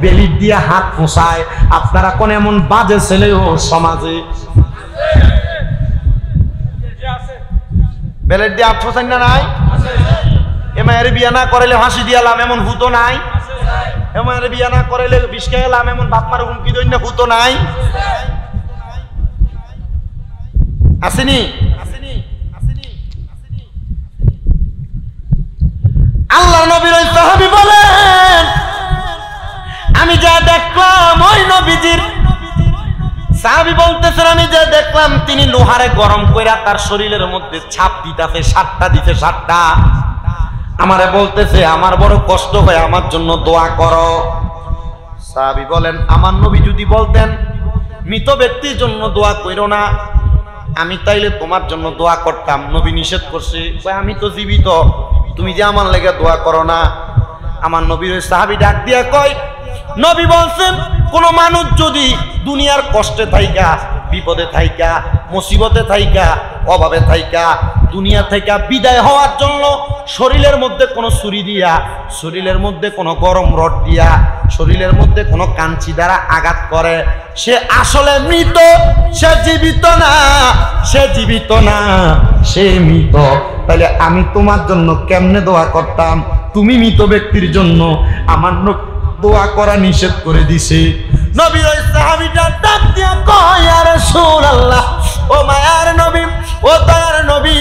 বেলির দিয়ে হাত পোষায়। আপনারা কোন এমন বাজে ছেলেও সমাজে বেলের দিয়ে হাত পোষায় না? নাই? এমায়ের বিয়া না করাইলে ফাঁসি দিয়ালাম এমন ভূত নাই? এমায়ের বিয়া না করাইলে বিষ খাইলাম এমন বাপ মার হুমকি দই না ভূত নাই? আসেনি? আল্লাহ নবীর ওই সাহাবী বলেন আমি যা দেখলাম, ওই নবীজির সাহাবী বলতেছেন আমি যা দেখলাম তিনি লোহারে গরম কইরা তার শরীরের মধ্যে ছাপ দিতেছে। 7টা দিতে 7টা। আমারে বলতেছে আমার বড় কষ্ট হয়, আমার জন্য দোয়া করো। সাহাবী বলেন আমার নবী যদি বলতেন মৃত ব্যক্তির জন্য দোয়া কইরো না, আমি তাইলে তোমার জন্য দোয়া করতাম। নবী নিষেধ করছে, আমি তো জীবিত, তুমি যে আমার লেগে দোয়া করো না। আমার নবীর ওই সাহাবী ডাক দিয়া কয়, নবী বলছেন কোন মানুষ যদি দুনিয়ার কষ্টে থাইকা, বিপদে থাইকা, মুসিবতে থাইকা, অভাবে থাইকা, দুনিয়া থেকে বিদায় হওয়ার জন্য শরীরের মধ্যে কোনো ছুরি দিয়া, শরীরের মধ্যে কোনো গরম রড দিয়া, শরীরের মধ্যে কোনো কাঞ্চি দ্বারা আঘাত করে, সে আসলে মৃত, সে জীবিত না, সে জীবিত না, সে মৃত। তাহলে আমি তোমার জন্য কেমনে দোয়া করতাম? তুমি মৃত ব্যক্তির জন্য আমার দোয়া করা নিষেধ করে দিছে। নবীর ওই সাহাবীটা ডাক দিয়া কয়, ইয়া রাসূলুল্লাহ, ও মায়ার নবী, ও দয়ার নবী,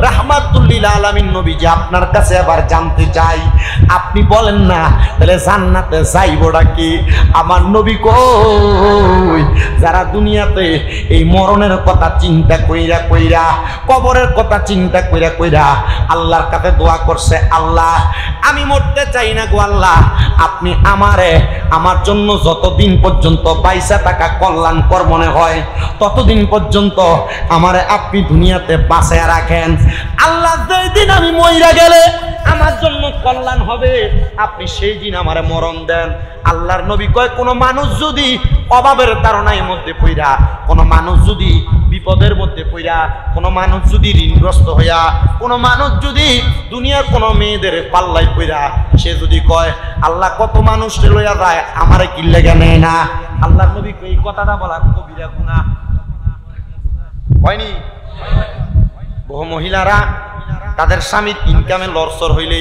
রাহমাতুল লিল আলামিন নবী, যে আপনার কাছে আবার জানতে চাই, আপনি বলেন না তাহলে জান্নাতে যাইবটা কি? আমার নবী কই, যারা দুনিয়াতে এই মরণের কথা চিন্তা কইরা কইরা, কবরের কথা চিন্তা কইরা কইরা আল্লাহর কাছে দোয়া করছে, আল্লাহ আমি মরতে চাই না গো আল্লাহ, আপনি আমারে আমার জন্য যতদিন পর্যন্ত পয়সা টাকা কল্যাণকর মনে হয় ততদিন পর্যন্ত আমারে আপনি দুনিয়াতে বাঁচায়া রাখেন। আল্লাহ যেই দিন আমি মইরা গেলে আমার জন্য কল্যাণ হবে, আপনি সেই দিন আমারে মরণ দেন। আল্লাহর নবী কয়, কোন মানুষ যদি অভাবের তাড়নার মধ্যে পইরা, কোন মানুষ যদি বিপদের মধ্যে পইরা, কোন মানুষ যদি ঋণগ্রস্ত হইয়া, কোন মানুষ যদি দুনিয়ার কোন মেয়েদের পাল্লাই পইরা সে যদি কয় আল্লাহ কত মানুষ লইয়া যায়, আমারে কি লেগে নেয় না? আল্লাহর নবী এই কথাটা বলা কবিরা গুনাহ হয়নি? বহু মহিলারা তাদের স্বামীর ইনকামে লরসর হইলে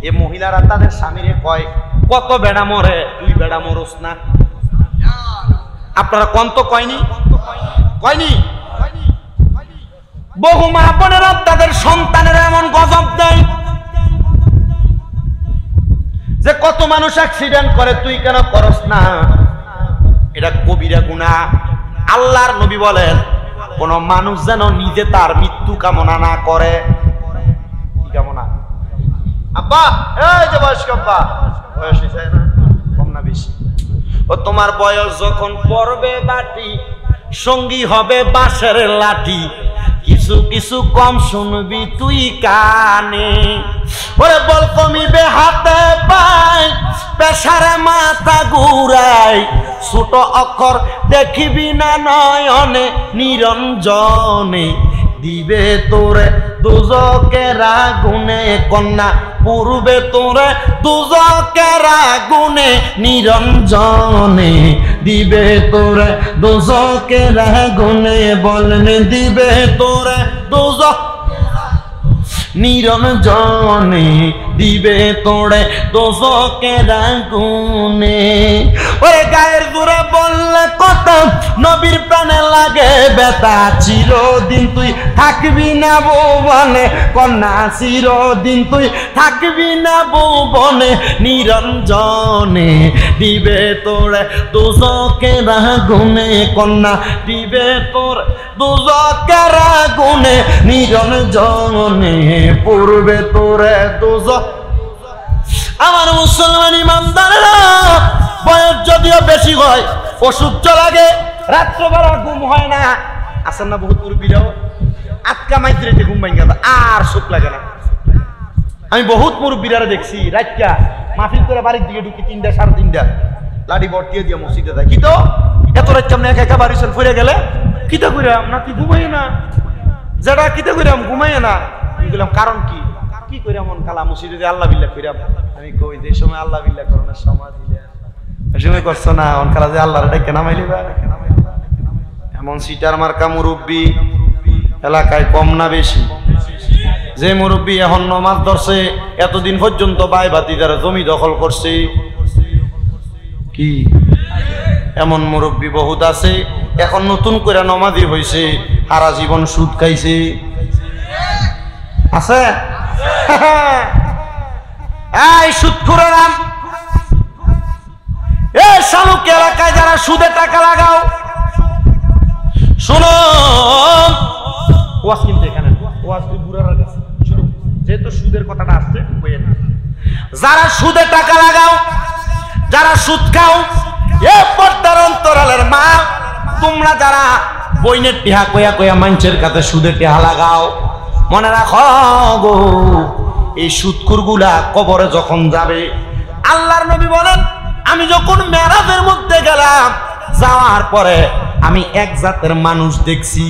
এ মহিলারা তাদের স্বামীরে কয়, কত বেড়া মরে, তুই বেড়া মরস না। আপনারা কোন তো কয়নি? কয়নি? বহু মা বোনেরা তাদের সন্তানের এমন গজব দেয় যে কত মানুষ অ্যাক্সিডেন্ট করে, তুই কেন করস না? এটা কবিরা গুনাহ। আল্লাহর নবী বলেন কোন মানুষ যেন নিজে তার মৃত্যু কামনা না করে। কি কামনা? আব্বা, এই যে বয়স্ক আব্বা, বয়স হয়েছে না, কম না বেশি? ও তোমার বয়স যখন পড়বে বাটি, সঙ্গী হবে বাঁশের লাঠি, কি কিছু কিছু কম শুনবি তুই কানে। ওরে বল কমিবে হাতে পায়, পেশারে মাথা ঘুরাই, ছোট অক্ষর দেখিবি না নয়নে নিরঞ্জনে, দিবে তোরে দুজকের আগুনে কন্যা, পূর্বে তোরে দুজকের আগুনে নিরঞ্জনে, দিবে তোরে দুজকের আগুনে, বলেন দিবে তোরে দুজক নিরঞ্জনে, দিবে তোরে দোজকের আগুনে। ওরে গায়ের জোরে বললে কথা, নবীর প্রাণে লাগে ব্যথা, চিরদিন তুই থাকবি না ভুবনে কন্যা, চিরদিন তুই থাকবি না ভুবনে নিরঞ্জনে, দিবে তোরে দোজকের আগুনে কন্যা, দিবে তোরে দোজকের আগুনে নিরঞ্জনে, পূর্বে তোরে দোজক। আমার মুসলমান ইমানদাররা, বয়স যদিও বেশি হয়, অসুস্থ লাগে, রাত্রবেলা ঘুম হয় না, আসেন না বহুত মুরব্বীরাও আটকা মাইত্রিতে ঘুম ভাঙা যায় আর সুখ লাগে না। আমি বহুত মুরব্বীরা দেখছি রাতটা মাহফিল করে বাড়ির দিকে ঢুকি 3টা 3:30 লাঠি বর্তিয়ে দিয়ে মসজিদে যায়। কি তো এত রাত কেমন একা একা বাড়ি ফিরে গেলে কিতা কইরাম নাকি ঘুমাই না, যেটা কিতা কইরাম ঘুমাই না। আমি বললাম কারণ কি, কি কইরাম মন কালা মসজিদে আল্লাহ বিল্লাহ কইরাম। আমি কই যে সময় আল্লাহ বিল্লাহ করণের সময় দিলে ওই সময় করছো না, অন কালা যে আল্লাহর ডাকে নামাইলি বা এমন সিটার মার্কা মুরব্বী এলাকায় কম না বেশি। যে মুরব্বী এখন নমাজ ধরছে, এতদিন পর্যন্ত বাই বাতি যারা জমি দখল করছে, কি এমন মুরব্বী বহুত আছে, এখন নতুন করে নমাজি হয়েছে, সারা জীবন সুদ খাইছে, আছে এই সুদখোরেরা, এই শালুক এলাকায় যারা সুদে টাকা লাগাও, শোনো ওয়াজ কিন্তু এখানে ওয়াজ বুড়ার কাছে শুরু, যেহেতু সুদের কথাটা আসছে কইেন, যারা সুদে টাকা লাগাও, যারা সুদ খাও, এ পর্দার অন্তরালের মা, তোমরা যারা বইনের টিহা কইয়া কইয়া মানুষের কাছে সুদে টিহা লাগাও, মনে রাখো গো, এই সুদখোরগুলা কবরে যখন যাবে, আল্লাহর নবী বলেন, আমি যখন মেরাজের মধ্যে গেলাম, যাওয়ার পরে আমি এক জাতের মানুষ দেখছি,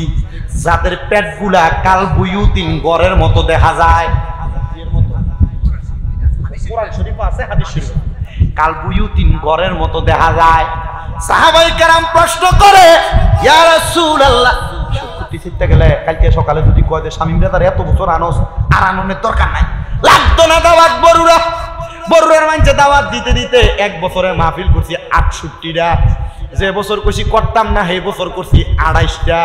যাদের পেটগুলা কাল বুয়ুতিন গড়ের মতো দেখা যায়। কোরআন শরীফ আছে, হাদিস শরীফ, কাল বুয়ুতিন গড়ের মতো দেখা যায়। সাহাবায়ে কেরাম প্রশ্ন করে, ইয়া রাসূলুল্লাহ, সত্যি চিন্তা গেলে কালকে সকালে যদি কয় যে শামীমরা তার এত বছর আনস, আর আননের দরকার নাই, লাগতো না দাওয়াত। বরুরার মানছে দাওয়াত দিতে দিতে 1 বছরে মাহফিল করছি 68টা, যে বছর কইছি করতাম না সেই বছর করছি 28টা,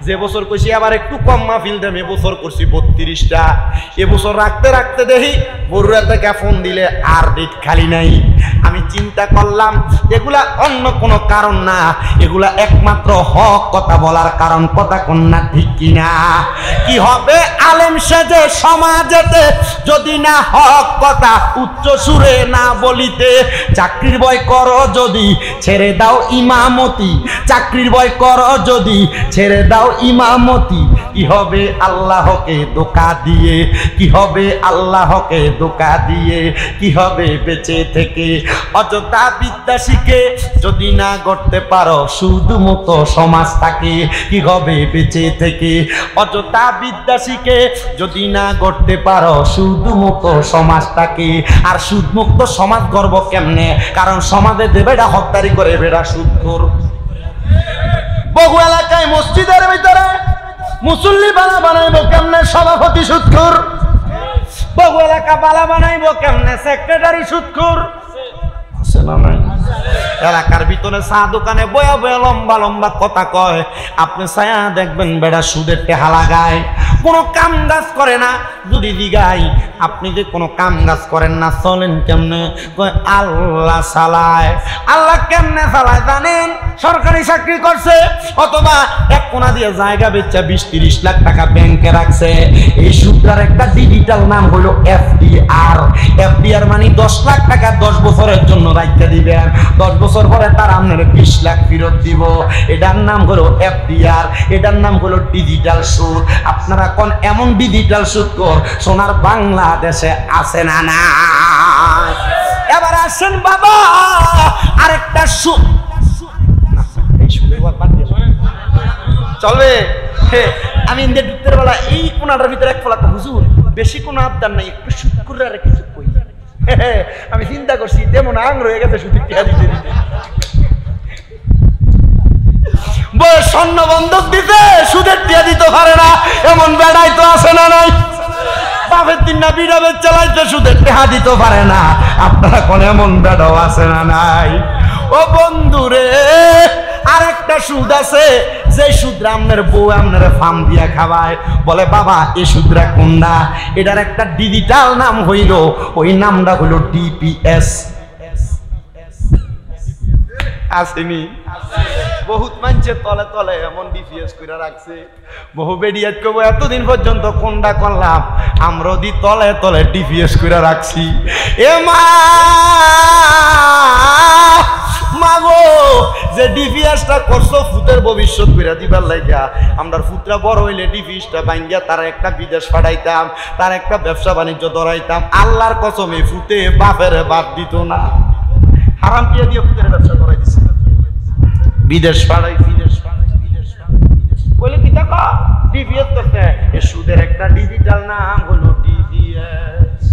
যে বছর কইছি আবার একটু কম মাহফিল দেম এ বছর করছি 32টা। এবছর রাখতে রাখতে দেখি বরুরা থেকে ফোন দিলে আর ডেট খালি নাই। আমি চিন্তা করলাম এগুলা অন্য কোনো কারণ না, এগুলা একমাত্র হক কথা বলার কারণ। কথা কোন না ঠিক কিনা? কি হবে আলেম সেজে সমাজেতে যদি না হক কথা উচ্চ সুরে না বলিতে? চাকরির ভয় করো যদি ছেড়ে দাও ইমামতি, চাকরির ভয় করো যদি ছেড়ে দাও ইমামতি। কি হবে আল্লাহকে ধোঁকা দিয়ে, কি হবে আল্লাহকে ধোঁকা দিয়ে, কি হবে বেঁচে থেকে? অযথা বিদ্যা শিখে যদি না গড়তে পারো সুদ মুক্ত সমাজটাকে, কি হবে বেঁচে থেকে? অযথা বিদ্যা শিখে যদি না গড়তে পারো সুদ মুক্ত সমাজটাকে। আর সুদ মুক্ত সমাজ গড়ব কেমনে? কারণ সমাজে যে বেড়া হকদারি করে বেড়া সুদখোর। বহু এলাকায় মসজিদের ভিতরে মুসল্লি বালা বানাইব কেমনে? সভাপতি সুদখোর। বহু এলাকা বালা বানাইব কেমনে? সেক্রেটারি সুদখোর। এলাকার ভিতরে চা দোকানে বয়া বয়া লম্বা লম্বা কথা কয়, আপনি ছায়া দেখবেন বেড়া সুদের টেহা লাগায়, কোনো কাম কাজ করে না। যদি দিগাই আপনি যে কোনো কাম কাজ করেন না, চলেন কেমনে? কয় আল্লাহ চালায়। আল্লাহ কেমনে চালায় জানেন? সরকারি চাকরি করছে, অথবা এক কোনা দিয়ে জায়গা বেচা 20-30 লাখ টাকা ব্যাংকে রাখছে। এই সুদটার একটা ডিজিটাল নাম হলো এফডিআর। এফডিআর মানে 10 লাখ টাকা 10 বছরের জন্য রাখতে দিবেন। 10 বছর পরে তার আপনার 20 লাখ ফেরত দিব। এটার নাম হলো এফডিআর, এটার নাম হলো ডিজিটাল সুদ। আপনারা কোন এমন ডিজিটাল সুদ কর সোনার বাংলাদেশে আছে না? না। এবার আসেন বাবা আরেকটা সুদ চলবে। আমি ইন্ডিয়া ঢুকতে বেলা এই কোনাটার ভিতরে এক ফলা হুজুর বেশি কোনো আবদার নাই, একটু সুদ করে আর কিছু কই। আমি চিন্তা করছি তেমন আং রয়ে গেছে সুদের টিয়া দিতে দিতে। স্বর্ণ বন্ধক দিতে সুদের টিয়া দিতে পারে না এমন বেড়াই তো আছে না নাই? বাপের দিন না বিড়াবের চালাইতে সুদের টিয়া দিতে পারে না। আপনারা কোন এমন বেড়াও আছে না নাই? ও বন্ধুরে আরেকটা সুদ আছে, যে সুদরা আপনার বউ আপনার ফার্ম দিয়া খাওয়ায়। বলে বাবা এই সুদরা কোনটা? এটার একটা ডিজিটাল নাম হইল, ওই নামটা হইল ডিপিএস। আসেনি? বহুত মানুষের তলে তলে এমন ডিপিএস করে রাখছে। বহু বেরিয়াত কব এতদিন পর্যন্ত কোনটা করলাম, আমরা দি তলে তলে ডিপিএস করে রাখছি। এ মা মাগো, যে ডিপিএসটা করছো ফুতের ভবিষ্যৎ করে দিবার লাগিয়া, আমরা ফুতরা বড় হইলে ডিপিএসটা ভাঙ্গিয়া তার একটা বিদেশ পাঠাইতাম, তার একটা ব্যবসা বাণিজ্য ধরাইতাম। আল্লাহর কসমে ফুতে বাপের বাপ দিত না, হারাম টিয়া দিয়ে ফুতের ব্যবসা করাই দিছে। বিদেশ পাঠাই বিদেশ বলে কি টাকা ডিপিএস করতে। এই সুদের একটা ডিজিটাল নাম হলো ডিপিএস।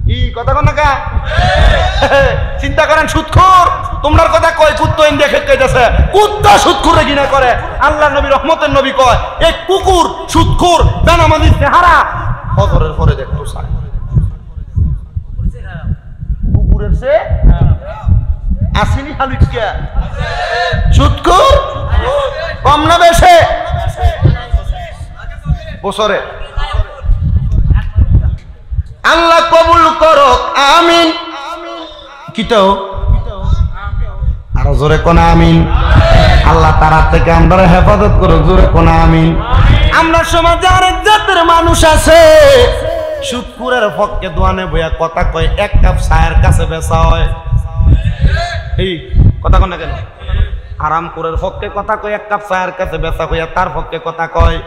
কি কথা কোন না? চিন্তা করেন সুদখোর তোমরা কথা কয় কুত্তো ইন্ডিয়া খেয়ে কইতাছে কুত্তা সুদখোরে কিনা করে। আল্লাহ নবী রহমতের নবী কয় এক কুকুর সুদখোর বেনামাজি চেহারা ফজরের পরে দেখতো চায় কুকুরের সে আসেনি হালুচকা সুদখোর কম না বেশে বছরে। আল্লাহ কবুল করো আমিন। কিটো আরো জোরে কোন আমিন। আল্লাহ তার থেকে আমরা হেফাজত করো, জোরে কোন আমিন। আমরা সমাজে আরেক জাতের মানুষ আছে সুদখোরের পক্ষে দোয়ানে বইয়া কথা কয়, এক কাপ চায়ের কাছে বেচা হয়। এই কথা কন না কেন? হারামখোরের পক্ষে কথা কয়, এক কাপ চায়ের কাছে বেচা হইয়া তার পক্ষে কথা কয়।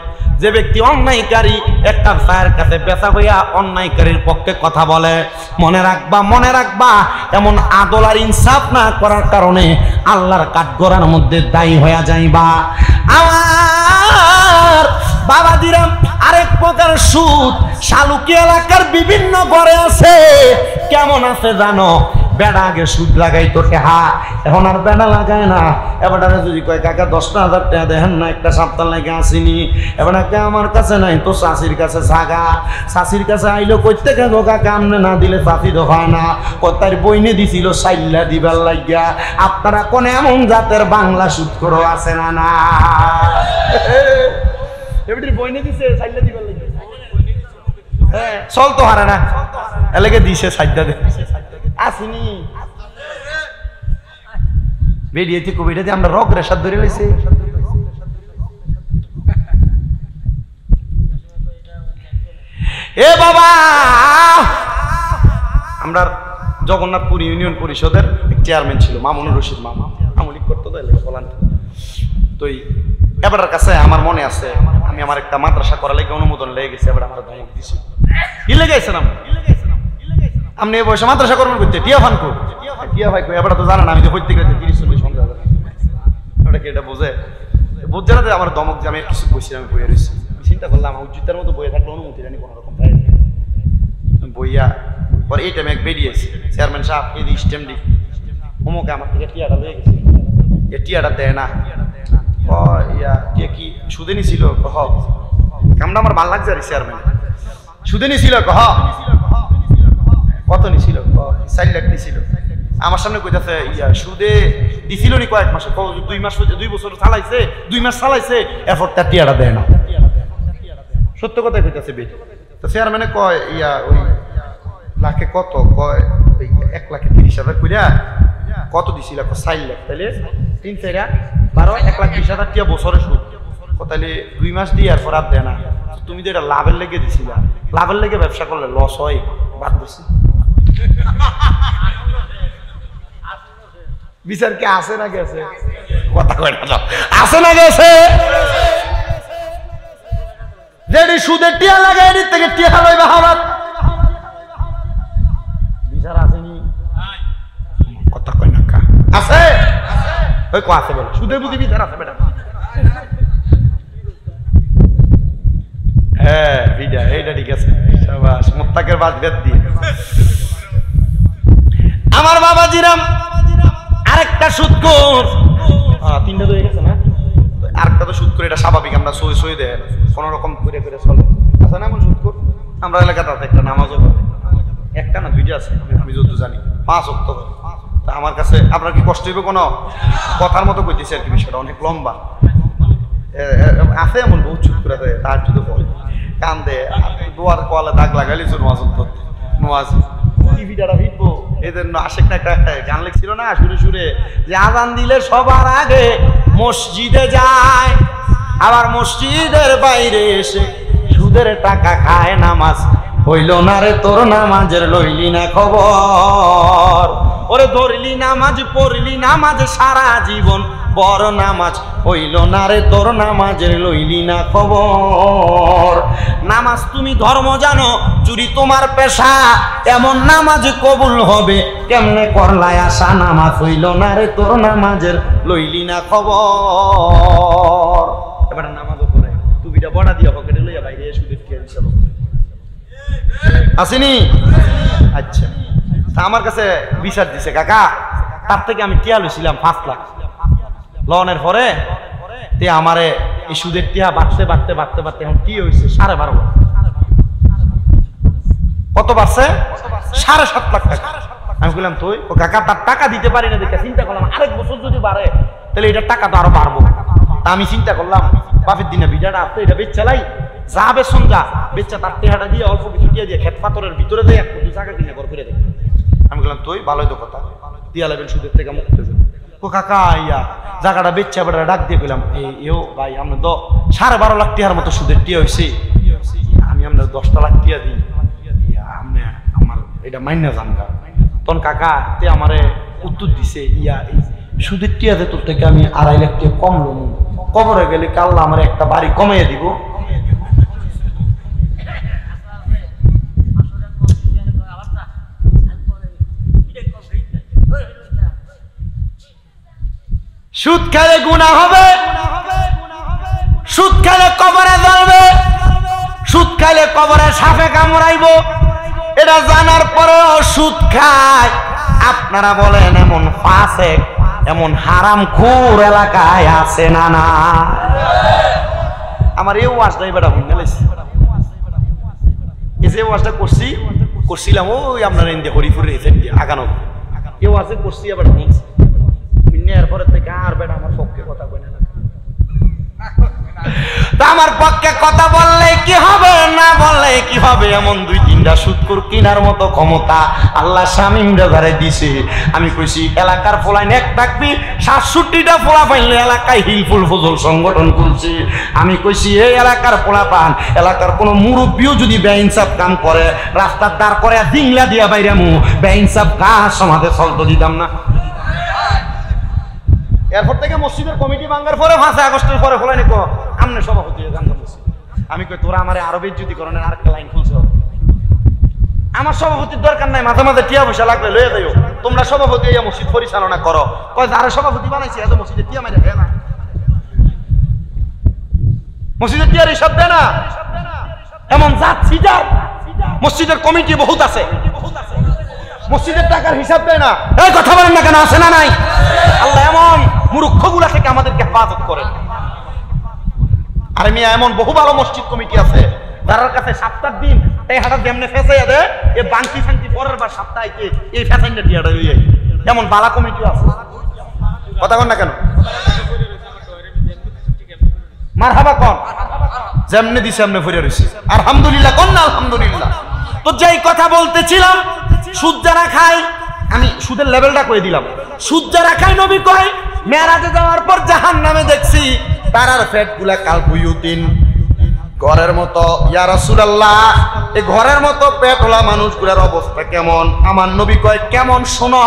যে ব্যক্তি অন্যায়কারী এক কাপ চায়ের কাছে বেচা হইয়া অন্যায়কারীর পক্ষে কথা বলে। মনে রাখবা, মনে রাখবা, এমন আদল আর ইনসাফ না করার কারণে আল্লাহর কাঠগড়ার মধ্যে দায়ী হইয়া যাইবা। আমার বাবাদিরাম আরেক প্রকার সুদ শালুকি এলাকার বিভিন্ন ঘরে আছে। কেমন আছে জানো? বেড়া আগে সুদ লাগাইতো টেহা, এখন আর বেড়া লাগায় না। এবারে যদি কয় কাকা 10,000 টাকা দেখেন না, একটা সপ্তাহ লাগে আসিনি। এবার আমার কাছে নাই তো চাষির কাছে জাগা, চাষির কাছে আইলো কইতে গেল কাকা আমনে না দিলে চাষি তো হয় না। তার বইনে দিছিল সাইল্লা দিবার লাগিয়া। আপনারা কোন এমন জাতের বাংলা সুদখোর আছে না? না এবারে বইনে দিছে সাইল্লা দিবার লাগিয়া। হ্যাঁ চল তো হারে না এলাকে দিছে সাইডা দে আসিনি বেরিয়ে থেকে কবিটা দিয়ে আমরা রক রেশাদ ধরে লইছি। এ বাবা আমরা জগন্নাথপুর ইউনিয়ন পরিষদের চেয়ারম্যান ছিল মামুনুর রশিদ মামা, আমলিক করতো তো এলাকা বলান। তো এবারের কাছে আমার মনে আছে আমি আমার একটা মাদ্রাসা করা লেগে অনুমোদন লেগে গেছে। এবার আমার ধমক দিছি কি লেগে গেছিলাম আপনি এই বয়সে মাদ্রাসা করবেন করতে টিয়া ফান কো টিয়া ভাই কই। এবার তো জানেন আমি যে হইতে গেলে 30-40 ওটা কি এটা বোঝে বুঝছে না? আমার ধমক যে আমি কিছু বসি আমি বইয়া রয়েছি। চিন্তা করলাম উজ্জিতার মতো বইয়ে থাকলে অনুমতি জানি কোনো রকম পাই বইয়া। পরে এই টাইমে এক বেরিয়েছি চেয়ারম্যান সাহেব এই স্টেমডি অমুকে আমার থেকে টিয়াটা লয়ে গেছে। এ টিয়াটা দেয় না ইয়া কি সুদে নিছিল কহ কামটা আমার ভাল লাগছে আর চেয়ারম্যান সুদে নিছিল কহ কত নিছিল 4 লাখ নিছিল। আমার সামনে কইতাছে ইয়া সুদে দিছিল নি কয়েক মাসে 2 মাস 2 বছর চালাইছে 2 মাস চালাইছে এরপর তার টিয়াটা দেয় না। সত্য কথা কইতাছে বেটি। তো চেয়ারম্যানে কয় ইয়া ওই লাখে কত কয় 1,30,000 কইরা কত দিছিল 4 লাখ তাইলে 3-4 12 1,20,000 টিয়া বছরে সুদ তাইলে 2 মাস দিয়ে এরপর আর দেয় না। তুমি তো এটা লাভের লেগে দিছিলা, লাভের লেগে ব্যবসা করলে লস হয় বাদ দিছি। বিচার কি আছে না গেছে? কথা কয় না, আছে না গেছে? যেটি সুদের টিয়া লাগে এদিক থেকে টিয়া লইবা হাওলাত, বিচার আসেনি? কথা কয় না কা আছে? ওই কো আছে বলে সুদের বুঝি বিচার আছে বেটা? হ্যাঁ বিডা এইটা ঠিক আছে, শাবাশ মুত্তাকের বাদ বেদ দিয়ে। আমার বাবাজিরাম আরেকটা সুদখোর, তিনটা তো হয়ে গেছে না, আরেকটা তো সুদখোর, এটা স্বাভাবিক, আমরা সই সই দেয় কোন রকম করে করে চলে, আছে না এমন সুদখোর? আমরা এলাকাতে আছে একটা, নামাজও করে, একটা না দুইটা আছে আমি যত জানি, 5 ওয়াক্ত। তা আমার কাছে আপনার কি কষ্ট হইবে? কোনো কথার মতো কইতেছি আর কি, বিষয়টা অনেক লম্বা আছে, এমন বহুত সুদ করে দেয়, তার যদি কান্দে দোয়ার কোয়ালে দাগ লাগাইলি নোয়াজ করতে, নোয়াজ টিভিটা ভিড়বো এদের আশেক না, একটা গান লেখছিল না সুরে সুরে, যে আজান দিলে সবার আগে মসজিদে যায়, আবার মসজিদের বাইরে এসে সুদের টাকা খায়, নামাজ হইল না রে তোর, নামাজের লইলি না খবর, ওরে ধরলি নামাজ পড়লি নামাজ সারা জীবন, বড় নামাজ হইল না রে তোর, নামাজের লইলি না খবর। নামাজ তুমি ধর্ম জানো, চুরি তোমার পেশা, এমন নামাজ কবুল হবে কেমনে করলাই আশা, নামাজ হইল না রে তোর, নামাজের লইলি না খবর। এবার নামাজও করে টুপিটা বড়া দিয়া পকেটে লইয়া বাইরে সুদের টিয়া হিসাব আসেনি? আচ্ছা, তা আমার কাছে বিচার দিছে কাকা, তার থেকে আমি টিয়া লইছিলাম 5 লাখ, লোনের পরে তে আমারে এই সুদের টিয়া বাড়তে বাড়তে বাড়তে বাড়তে এখন কি হয়েছে 12.5 লাখ। কত বাড়ছে? 7.5 লাখ টাকা। আমি বললাম তুই ও কাকা তার টাকা দিতে পারি না দেখে চিন্তা করলাম আরেক বছর যদি বাড়ে তাহলে এটা টাকা তো আরো বাড়বো। তা আমি চিন্তা করলাম বাপের দিনে বিটাটা আসতে এটা বেচ চালাই, যা বেচন যা বেচা তার টেহাটা দিয়ে অল্প কিছু টিয়া দিয়ে খেত পাথরের ভিতরে দেয় 1 জায়গা কিনে ঘর করে দেয়। আমি বললাম তুই ভালোই তো কথা, দিয়া লাগবেন সুদের থেকে মুক্ত হয়ে। ও কাকা ইয়া জায়গাটা বেচা বেড়া ডাক দিয়ে গেলাম, এও ভাই আমরা তো 12.5 লাখ টিয়ার মতো সুদের টিয়া হয়েছে, আমি আমরা 10 লাখ টিয়া দিই, আমার এটা মাইনা জানগা। তখন কাকা তে আমারে উত্তর দিছে, ইয়া সুদের টিয়াতে তোর থেকে আমি 2.5 লাখ টিয়া কম লম, কবরে গেলে কাল্লা আমার একটা বাড়ি কমাইয়া দিব। সুদ খেলে গুনাহ হবে, সুদ খেলে কবরে জ্বলবে, সুদ খেলে কবরে সাপে কামড়াইব, এটা জানার পরেও সুদ খায়। আপনারা বলেন এমন ফাসেক এমন হারামখোর এলাকায় আছে না? না, আমার এই ওয়াজটাই বেটা ভুলে গেছে, এই যে ওয়াজটা করছিলাম ওই আপনার ইন্ডিয়া হরিপুরে আগানো এই ওয়াজে করছি, আবার এরপরে থেকে আর বেটা আমার পক্ষে কথা বলে না। তা আমার পক্ষে কথা বললে কি হবে, না বললে কি হবে, এমন 2-3টা সুদখোর কিনার মতো ক্ষমতা আল্লাহ শামীম রেজারে দিছে। আমি কইছি এলাকার ফলাইন এক থাকবি 67টা ফোলা পাইলে এলাকায় হিলফুল ফজল সংগঠন খুলছে। আমি কইছি এই এলাকার পোলা পান, এলাকার কোন মুরব্বীও যদি বেইনসাফ কাম করে রাস্তার দাঁড় করে দিংলা দিয়া বাইরামু, বেইনসাফ কাজ সমাজে চলতে দিতাম না। এরপর থেকে মসজিদের কমিটি ভাঙার পরে 5 আগস্টের পরে হলো নাকি আমনে সভাপতি জানতাম। আমি কই তোরা আমারে আরো বেজ্জতি করেন, আরেকটা লাইন খুলছো, আমার সভাপতির দরকার নাই, মাঝে মাঝে টিয়া পয়সা লাগলে লয়ে যাইও, তোমরা সভাপতি এই মসজিদ পরিচালনা করো। কয় যারা সভাপতি বানাইছে এত মসজিদে টিয়া মাইরা দেয় না, মসজিদের টিয়ার হিসাব দেয় না, এমন জাত সিটার মসজিদের কমিটি বহুত আছে, মসজিদের টাকার হিসাব দেয় না। এই কথা বলেন না কেন, আছে না নাই? আল্লাহ এমন মূর্খগুলা থেকে আমাদেরকে হেফাজত করেন। আর আমি এমন বহু ভালো মসজিদ কমিটি আছে যার কাছে 7-8 দিন এই হাটা যেমনে ফেসাইয়া দেয়, এ বাংকি ফাংকি পরের বার সপ্তাহে এই ফেসাইনা টিয়াটা লইয়া এমন বালা কমিটিও আছে। কথা বল না কেন? মারহাবা কোন যেমনে দিছে এমনে ফিরে রইছে, আলহামদুলিল্লাহ কোন না আলহামদুলিল্লাহ। তো যেই কথা বলতেছিলাম, সুদ যারা খায়, আমি সুদের লেভেলটা কয়ে দিলাম। সুদ যারা খায় নবী কয় মেরাজে যাওয়ার পর জাহান্নামে দেখছি তারার পেট গুলা কালবুয়ুতিন ঘরের মতো। ইয়া রাসূলুল্লাহ এই ঘরের মতো পেটওয়ালা মানুষগুলোর অবস্থা কেমন? আমার নবী কয় কেমন শোনো,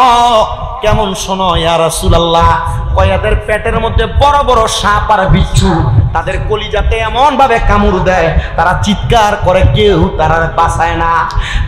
কেমন শোনো ইয়া রাসূলুল্লাহ। কয় এদের পেটের মধ্যে বড় বড় সাপ আর বিচ্ছু, তাদের কলিজাতে এমন ভাবে কামড় দেয়, তারা চিৎকার করে, কেউ তারা বাঁচায় না।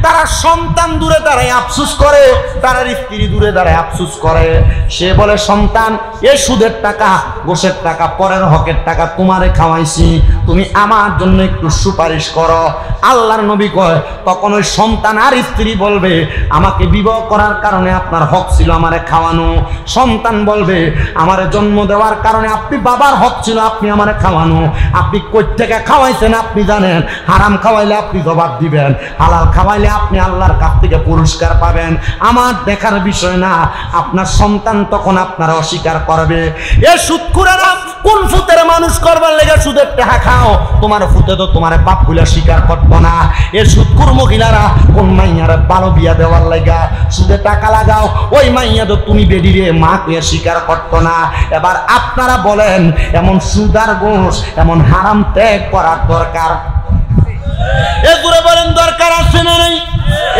তারা সন্তান দূরে দাঁড়ায় আফসোস করে, তার স্ত্রী দূরে দাঁড়ায় আফসোস করে। সে বলে সন্তান, এই সুদের টাকা, গোশের টাকা, পরের হকের টাকা তোমারে খাওয়াইছি, তুমি আমার জন্য একটু সুপারিশ করো। আল্লাহর নবী কয় তখন ওই সন্তান আর স্ত্রী বলবে, আমাকে বিবাহ করার কারণে আপনার হক ছিল আমারে খাওয়ানো। সন্তান বলবে, আমারে জন্ম দেওয়ার কারণে আপনি বাবার হক ছিল আপনি আমারে খাওয়ানো। আপনি কই থেকে খাওয়াইছেন আপনি জানেন। হারাম খাওয়াইলে আপনি জবাব দিবেন, হালাল খাওয়াইলে আপনি আল্লাহর কাছ থেকে পুরস্কার পাবেন। আমার দেখার বিষয় না। আপনার সন্তান তখন আপনারা অস্বীকার করবে। এ সুদখোরেরা কোন ফুতের মানুষ করবার লেগে সুদের টাকা খাও? তোমার ফুতে তো তোমার বাপ বলে স্বীকার করতো না। এ সুদখোর মহিলারা কোন মাইয়ারে ভালো বিয়া দেওয়ার লেগা সুদে টাকা লাগাও? ওই মাইয়া তো তুমি বেডিরে মা কইয়া স্বীকার করতো না। এবার আপনারা বলেন, এমন সুদার ঘোষ, এমন হারাম ত্যাগ করার দরকার? এ দূরে বলেন দরকার আছে না নেই?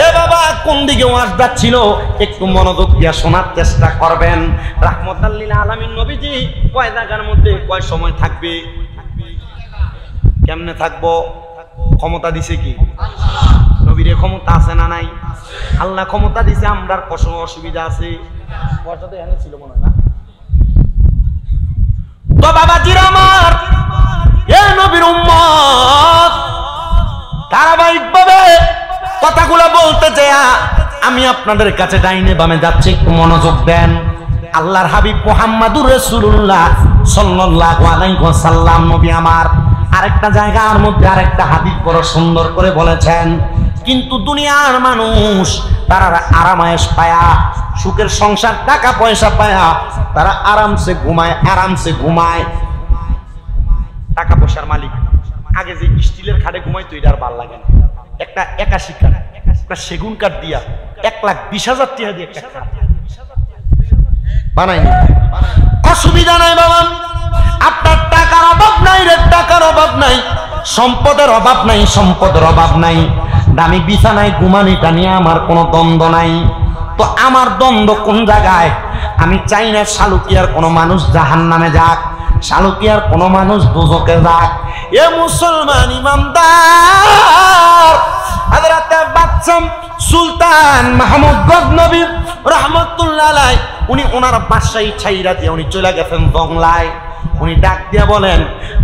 এ বাবা কোন দিকে ওয়াজ যাচ্ছিল একটু মনোযোগ দিয়ে শোনার চেষ্টা করবেন। রাহমাতাল লিল আলামিন নবীজি কয় জায়গার মধ্যে কয় সময় থাকবে? কেমনে থাকবো? ক্ষমতা দিছে কি? নবীর ক্ষমতা আছে না নাই? আল্লাহ ক্ষমতা দিছে, আমরার কষ্ট অসুবিধা আছে। পর্যাতে এখানে ছিল মনে হয় না? তো বাবাজিরা আমার, এ নবীর উম্মত ধারাবাহিকভাবে কথাগুলো বলতে চাই। আমি আপনাদের কাছে ডাইনে বামে যাচ্ছি, একটু মনোযোগ দেন। আল্লাহর হাবিব মুহাম্মাদুর রাসূলুল্লাহ সাল্লাল্লাহু আলাইহি ওয়াসাল্লাম নবী আমার আরেকটা জায়গার মধ্যে আরেকটা হাদিস বড় সুন্দর করে বলেছেন, কিন্তু দুনিয়ার মানুষ তারা আরামায়েশ পায়া, সুখের সংসার, টাকা পয়সা পায়া তারা আরামসে ঘুমায়, আরামসে ঘুমায়। টাকা পয়সার মালিক আগে যে স্টিলের খাটে ঘুমাইতো এটা আর ভাল লাগে না। একটা 81 কাঠ, একটা সেগুন কাঠ দিয়া 1,20,000 টাকা দিয়ে একটা খাট বানাইনি। অসুবিধা নাই বাবা, আপনার টাকার অভাব নাই রে, টাকার অভাব নাই, সম্পদের অভাব নাই, সম্পদের অভাব নাই। দামি বিছানায় ঘুমানিটা নিয়ে আমার কোনো দ্বন্দ্ব নাই। তো আমার দ্বন্দ্ব কোন জায়গায়? আমি চাই না শালুকিয়ার কোনো মানুষ জাহান্নামে যাক, শালুকিয়ার কোনো মানুষ দোজখে যাক। এ মুসলমান ইমামদার হযরত বাদশাহ সুলতান মাহমুদ গজনবী রাহমাতুল্লাহ আলাইহি, উনি ওনার বাদশাহী ছাইরা দিয়ে উনি চলে গেছেন বাংলায়। উনি ডাক দিয়া বলেন,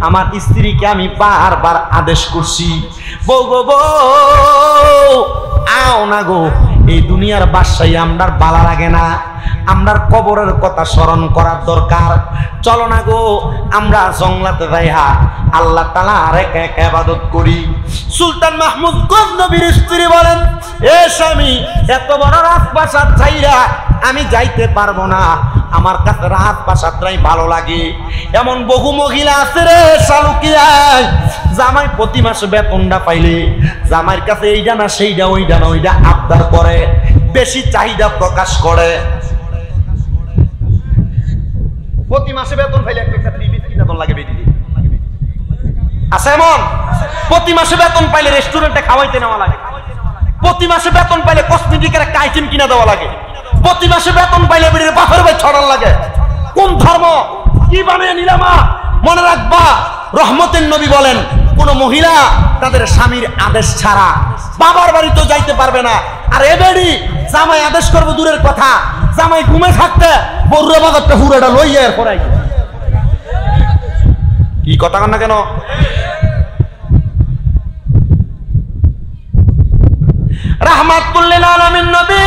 আমার স্ত্রীকে আমি বারবার আদেশ করছি, বউ গো বউ আও না গো, এই দুনিয়ার বাদশাহী আমরার ভালো লাগে না, আমরার কবরের কথা স্মরণ করার দরকার। চলো না গো আমরা জঙ্গলাতে যাইয়া আল্লাহ তাআলার একা একা ইবাদত করি। সুলতান মাহমুদ গজনবীর স্ত্রী বলেন, এ স্বামী, এত বড় রাজপ্রাসাদ ছাইরা আমি যাইতে পারবো না, আমার কাছে রাজপ্রাসাদটাই ভালো লাগে। এমন বহু মহিলা আছে রে শালুকিয়ায়, জামাই প্রতি মাসে বেতনটা পাইলে জামাইয়ের কাছে এইটা না সেইটা, ওইটা না ওইটা আবদার করে, বেশি চাহিদা প্রকাশ করে। প্রতি মাসে বেতন পাইলে একটা 3 পিস কিনা লাগে বেটি আছে এমন। প্রতি মাসে বেতন পাইলে রেস্টুরেন্টে খাওয়াইতে নেওয়া লাগে, প্রতি মাসে বেতন পাইলে কসমেটিকের একটা আইটেম কিনা দেওয়া লাগে, প্রতি মাসে বেতন পাইলে বেটির বাপের ভাই ছড়ার লাগে। কোন ধর্ম কি বানিয়ে নিলামা? মনে রাখবা, রহমতের নবী বলেন, কোন মহিলা তাদের স্বামীর আদেশ ছাড়া বাবার বাড়িতেও যাইতে পারবে না। আর এ বেড়ি জামাই আদেশ করবো দূরের কথা, জামাই ঘুমে থাকতে বড়ুয়া বাজারটা হুড়াটা লইয়া এর পরাই। কি কথা কন না কেন? রাহমাতুল লিল আলামিন নবী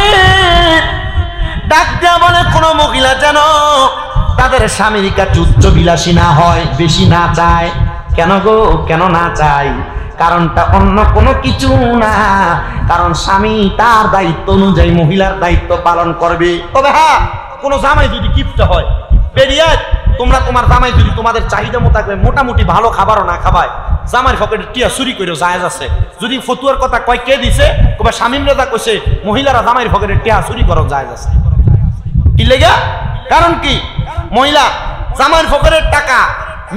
ডাক দিয়া বলে, কোন মহিলা যেন তাদের স্বামীর কাছে উচ্চ বিলাসী না হয়, বেশি না চায়। কেন গো, কেন না চাই? কারণটা অন্য কোনো কিছু না, কারণ স্বামী তার দায়িত্ব অনুযায়ী মহিলার দায়িত্ব পালন করবে। তবে হ্যাঁ, কোন জামাই যদি কিপটা হয়, বেরিয়ে তোমরা তোমার জামাই যদি তোমাদের চাহিদা মোতাবেক মোটামুটি ভালো খাবারও না খাবায়, জামাইয়ের পকেটে টিয়া চুরি করে জায়েজ আছে। যদি ফতুয়ার কথা কয় কে দিছে, কবে শামীম রেজা কইছে মহিলারা জামাইয়ের পকেটে টিয়া চুরি করো জায়েজ আছে। কি লেগা? কারণ কি, মহিলা জামাইয়ের পকেটের টাকা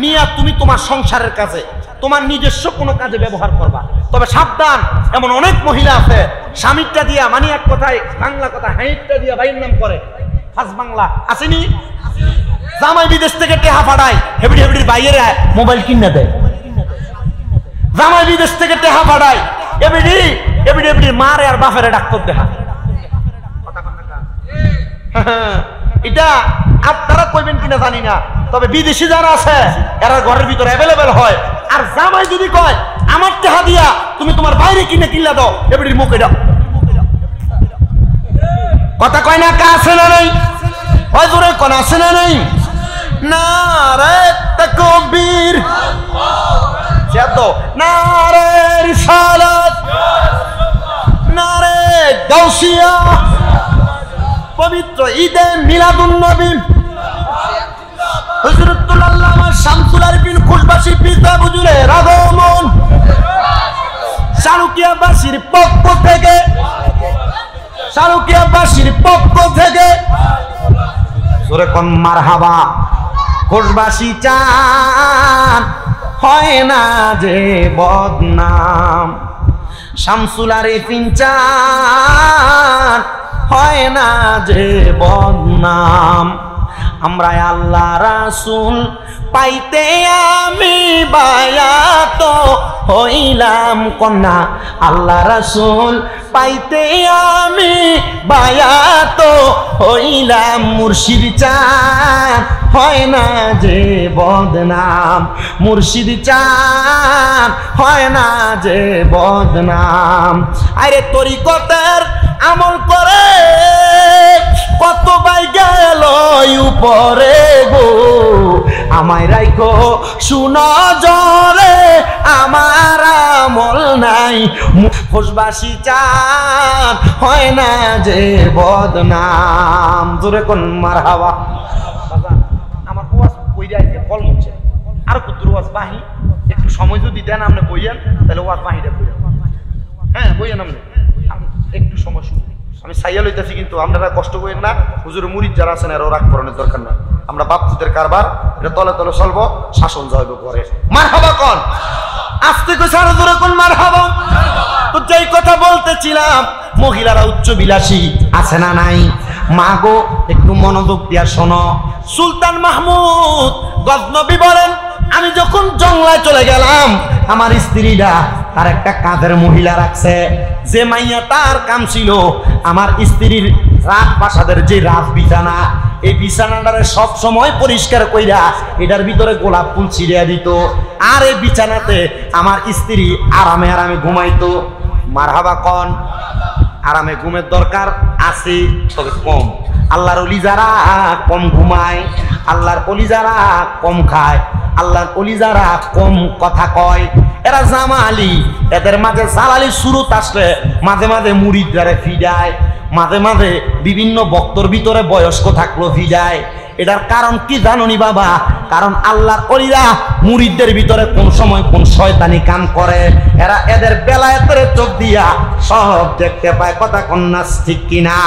নিয়ে তুমি তোমার সংসারের কাছে তোমার নিজস্ব কোনো কাজে ব্যবহার করবা। তবে সাবধান, এমন অনেক মহিলা আছে স্বামীরটা দিয়া, মানে এক কথায় বাংলা কথা হাইটটা দিয়া ভাইয়ের নাম করে, ফাঁস বাংলা আসেনি? জামাই বিদেশ থেকে টেহা পাঠায়, হেবিডি হেবিডির বাইরে মোবাইল কিনে দেয়। জামাই বিদেশ থেকে টেহা পাঠায়, এবিডি এবিডি এবিডির মারে আর বাপেরে ডাক্তার দেখা। এটা আপনারা কইবেন কিনা জানি না, তবে বিদেশি যারা আছে এরা ঘরের ভিতরে অ্যাভেলেবেল হয়। আর জামাই যদি কয় আমার টেহা দিয়া তুমি তোমার বাইরে কিনে কিনলা দাও, এবিডির মুখে দাও। কথা কয় না, কা আছে না নাই? ওই জোরে কোন আছে না নাই? নারে তাকবীর, নারে রিসালাত, নারে গাউসিয়া, পবিত্র ঈদে মিলাদুন নবী হযরতুল আল্লামা শামসুল আরিফিন খুশবাসী পিতা বুজুরের আগমন শালুকিয়াবাসীর পক্ষ থেকে, শালুকিয়াবাসীর পক্ষ থেকে জোরে কোন মারহাবা। খুশবাসী চান হয় না যে বদনাম, শামসুল আরিফিন চান হয় না যে বদনাম। আমরা আল্লাহ রাসূল পাইতে আমি বায়াত হইলাম কন্যা, আল্লাহ রাসূল পাইতে আমি বায়াত হইলাম। মুর্শিদ চান হয় না যে বদনাম, মুর্শিদ চান হয় না যে বদনাম। আরে তরিকতের আমল করে কত বাই গেল উপরে গো, আমায় রাইখো সুনজরে আমার আমল নাই। খুশবাসী চান হয় না যে বদনাম। জোরে কোন মারহাবা। আমার ওয়াজ কইরা আইছে কল মুছে, আর কত ওয়াজ বাহি, একটু সময় যদি দেন আপনি বইয়েন তাহলে ওয়াজ বাহিটা কইরা। হ্যাঁ বইয়েন আপনি, একটু সময় শুনুন। আমি সাইয়া লইতেছি, কিন্তু আপনারা কষ্ট করেন না। হুজুর মুরিদ যারা আছেন এরাও রাগ করানোর দরকার নাই। আমরা বাপপুতের কারবার, এটা তলে তলে চলবো, শাসন জয়ব করে। মারহাবা কোন, আস্তে কইছে আর জোরে কোন মারহাবা। তো যেই কথা বলতেছিলাম, মহিলারা উচ্চ বিলাসী আছে না নাই? মা গো একটু মনোযোগ দিয়া শোনো। সুলতান মাহমুদ গজনবী বলেন, আমি যখন জংলায় চলে গেলাম, আমার স্ত্রীরা তার একটা কাঁধের মহিলা রাখছে, যে মাইয়া তার কাম ছিল আমার স্ত্রীর রাত প্রাসাদের যে রাত বিছানা, এই বিছানাটারে সব সময় পরিষ্কার কইরা এটার ভিতরে গোলাপ ফুল ছিড়িয়া দিত। আর এই বিছানাতে আমার স্ত্রী আরামে আরামে ঘুমাইতো। মারহাবা কোন। আরামে ঘুমের দরকার আছে, তবে কম। আল্লাহর ওলি যারা কম ঘুমায়, আল্লাহর ওলি যারা কম খায়, আল্লাহর ওলি যারা কম কথা কয়, এরা জামালি, এদের মাঝে জালালি সুরত আসলে মাঝে মাঝে মুরিদরা ফিডায়, মাঝে মাঝে বিভিন্ন বক্তর ভিতরে বয়স্ক থাকলো ফিডায়। এটার কারণ কি জানুনি বাবা? কারণ আল্লাহর ওলিরা মুরিদদের ভিতরে কোন সময় কোন শয়তানি কাম করে, এরা এদের বেলায়েতের চোখ দিয়া সব দেখতে পায়। কথা কন্যা ঠিক কিনা?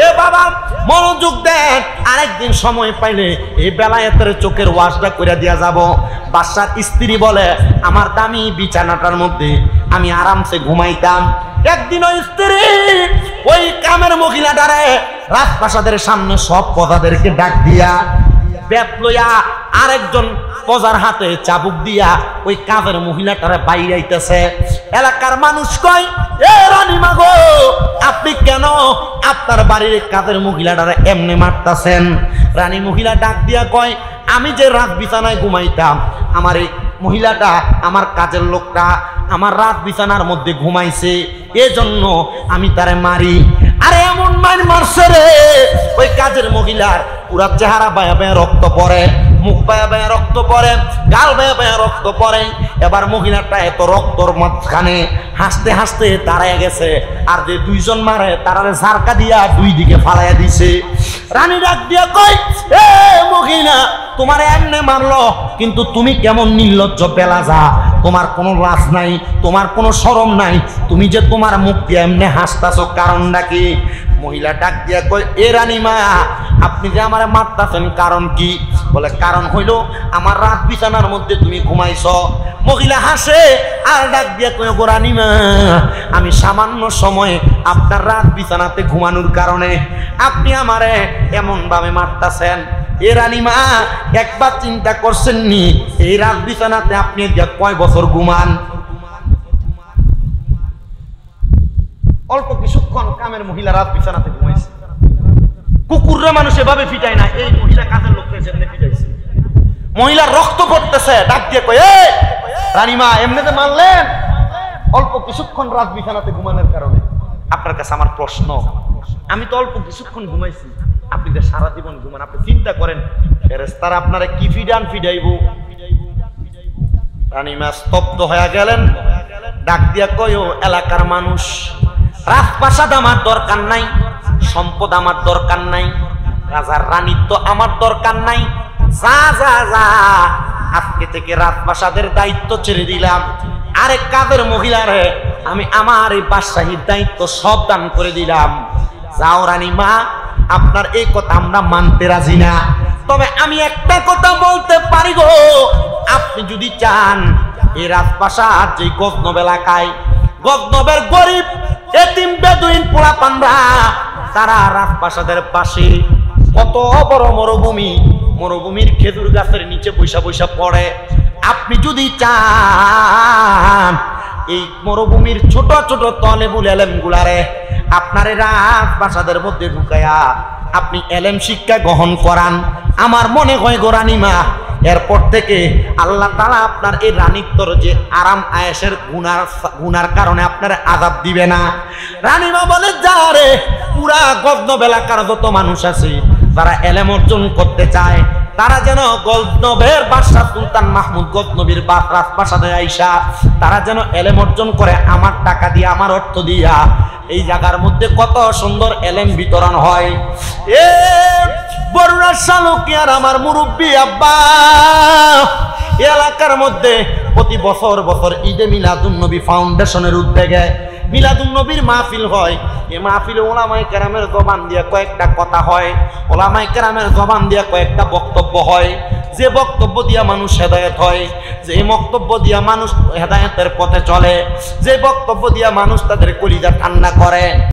এ বাবা মনোযোগ দেন, আরেকদিন সময় পাইলে এই বেলায়েতের চোখের ওয়াশটা করে দিয়া যাব। বাদশার স্ত্রী বলে, আমার দামি বিছানাটার মধ্যে আমি আরামসে ঘুমাইতাম। একদিন ওই স্ত্রী ওই কামের মহিলাটারে রাজপ্রাসাদের সামনে সব প্রজাদেরকে ডাক দিয়া বেত লইয়া আরেকজন প্রজার হাতে চাবুক দিয়া ওই কাজের মহিলাটারে বাইরে আইতেছে। এলাকার মানুষ কয়, এ রানীমা গো, আপনি কেন আপনার বাড়ির কাজের মহিলাটারে এমনি মারতাছেন? রানী মহিলা ডাক দিয়া কয়, আমি যে রাত বিছানায় ঘুমাইতাম, আমার এই মহিলাটা, আমার কাজের লোকটা আমার রাত বিছানার মধ্যে ঘুমাইছে, এজন্য আমি তারে মারি। আরে এমন মারছে রে, ওই কাজের মহিলার পুরা চেহারা বায়া বায়া রক্ত পড়ে, মুখ বায়া বায়া রক্ত পড়ে, গাল বায়া বায়া রক্ত পড়ে। এবার মহিলাটা এত রক্তর মাঝখানে হাসতে হাসতে দাঁড়ায় গেছে, আর যে দুইজন মারে তারা ঝারকা দিয়া দুই দিকে ফালাইয়া দিছে। রানী ডাক দিয়া কই, এ মহিলা, তোমার এমনে মারলো, কিন্তু তুমি কেমন নির্লজ্জ বেলাজা, তোমার কোনো লাজ নাই, তোমার কোনো শরম নাই, তুমি যে তোমার মুখ দিয়ে এমনে হাসতাছো, কারণটা কি? মহিলা ডাক দিয়া কয়, এ রানীমা, আপনি যে আমারে মারতাছেন কারণ কি? বলে, কারণ হইল আমার রাত বিছানার মধ্যে তুমি ঘুমাইছ। মহিলা হাসে আর ডাক দিয়া কয়, গো রানীমা, আমি সামান্য সময়ে আপনার রাত বিছানাতে ঘুমানোর কারণে আপনি আমারে এমন ভাবে মারতাছেন। এ রানীমা, একবার চিন্তা করছেন নি এই রাত বিছানাতে আপনি কয় বছর ঘুমান? অল্প কিছুক্ষণ কামের মহিলা রাত বিছানাতে ঘুমাইছে। কুকুররা মানুষ এভাবে ফিটায় না, এই মহিলা কাজের লোককে যেমনি ফিটাইছে। মহিলা রক্ত পড়তেছে, ডাক দিয়ে কয়, এ রানীমা, এমনিতে মারলেন অল্প কিছুক্ষণ রাত বিছানাতে ঘুমানোর কারণে। আপনার কাছে আমার প্রশ্ন, আমি তো অল্প কিছুক্ষণ ঘুমাইছি, আপনি যে সারা জীবন ঘুমান, আপনি চিন্তা করেন ফেরেশতারা আপনারা কি ফিডাইব। রানীমা স্তব্ধ হয়ে গেলেন, ডাক দিয়া কয়, ও এলাকার মানুষ, রাজপ্রাসাদ আমার দরকার নাই, সম্পদ আমার দরকার নাই, রাজার রানীত্ব আমার দরকার নাই, যা যা যা, আজকে থেকে রাজপ্রাসাদের দায়িত্ব ছেড়ে দিলাম, আরেক কাজের মহিলারে আমি আমার এই বাদশাহীর দায়িত্ব সব দান করে দিলাম। যাও রানীমা, আপনার এই কথা আমরা মানতে রাজি না, তবে আমি একটা কথা বলতে পারি গো, আপনি যদি চান এই রাজপ্রাসাদ যে গজনব এলাকায়, গজনবের গরিব এতিম বেদুইন পোলাপানরা, তারা রাজপ্রাসাদের পাশে কত বড় মরুভূমি, মরুভূমির খেজুর গাছের নিচে বৈশা বৈশা পড়ে, আপনি যদি চান এই মরুভূমির ছোট ছোট তলেবুল এলেম গুলারে আপনার রাজপ্রাসাদের মধ্যে ঢুকায়া আপনি এলেম শিক্ষা গ্রহণ করান, আমার মনে হয় গো রানীমা, এরপর থেকে আল্লাহ তাআলা আপনার এই রানীত্বর যে আরাম আয়েশের গুনার কারণে আপনার আযাব দিবে না। রানীমা বলে, যা রে, পুরা গজনব এলাকার যত মানুষ আছে যারা এলেম অর্জন করতে চায়, তারা যেন গজনবের বাদশা সুলতান মাহমুদ গজনবীর রাজপ্রাসাদে আইসা তারা যেন এলেম অর্জন করে, আমার টাকা দিয়া, আমার অর্থ দিয়া। এই জায়গার মধ্যে কত সুন্দর এলেম বিতরণ হয়। এ বড়রা শালুকি আর আমার মুরব্বী আব্বা, এলাকার মধ্যে প্রতি বছর বছর ঈদে মিলাদুন্নবী ফাউন্ডেশনের উদ্যোগে মিলাদুন্নবীর মাহফিল হয়। এই মাহফিলে ওলামায়ে কেরামের জবান দিয়ে কয়েকটা কথা হয়, ওলামায়ে কেরামের জবান দিয়ে কয়েকটা বক্তব্য হয়, যে বক্তব্য দিয়া মানুষ হেদায়েত হয়, যে বক্তব্য দিয়া মানুষ হেদায়েতের পথে চলে, যে বক্তব্য দিয়া মানুষ তাদের কলিজা ঠান্ডা করে।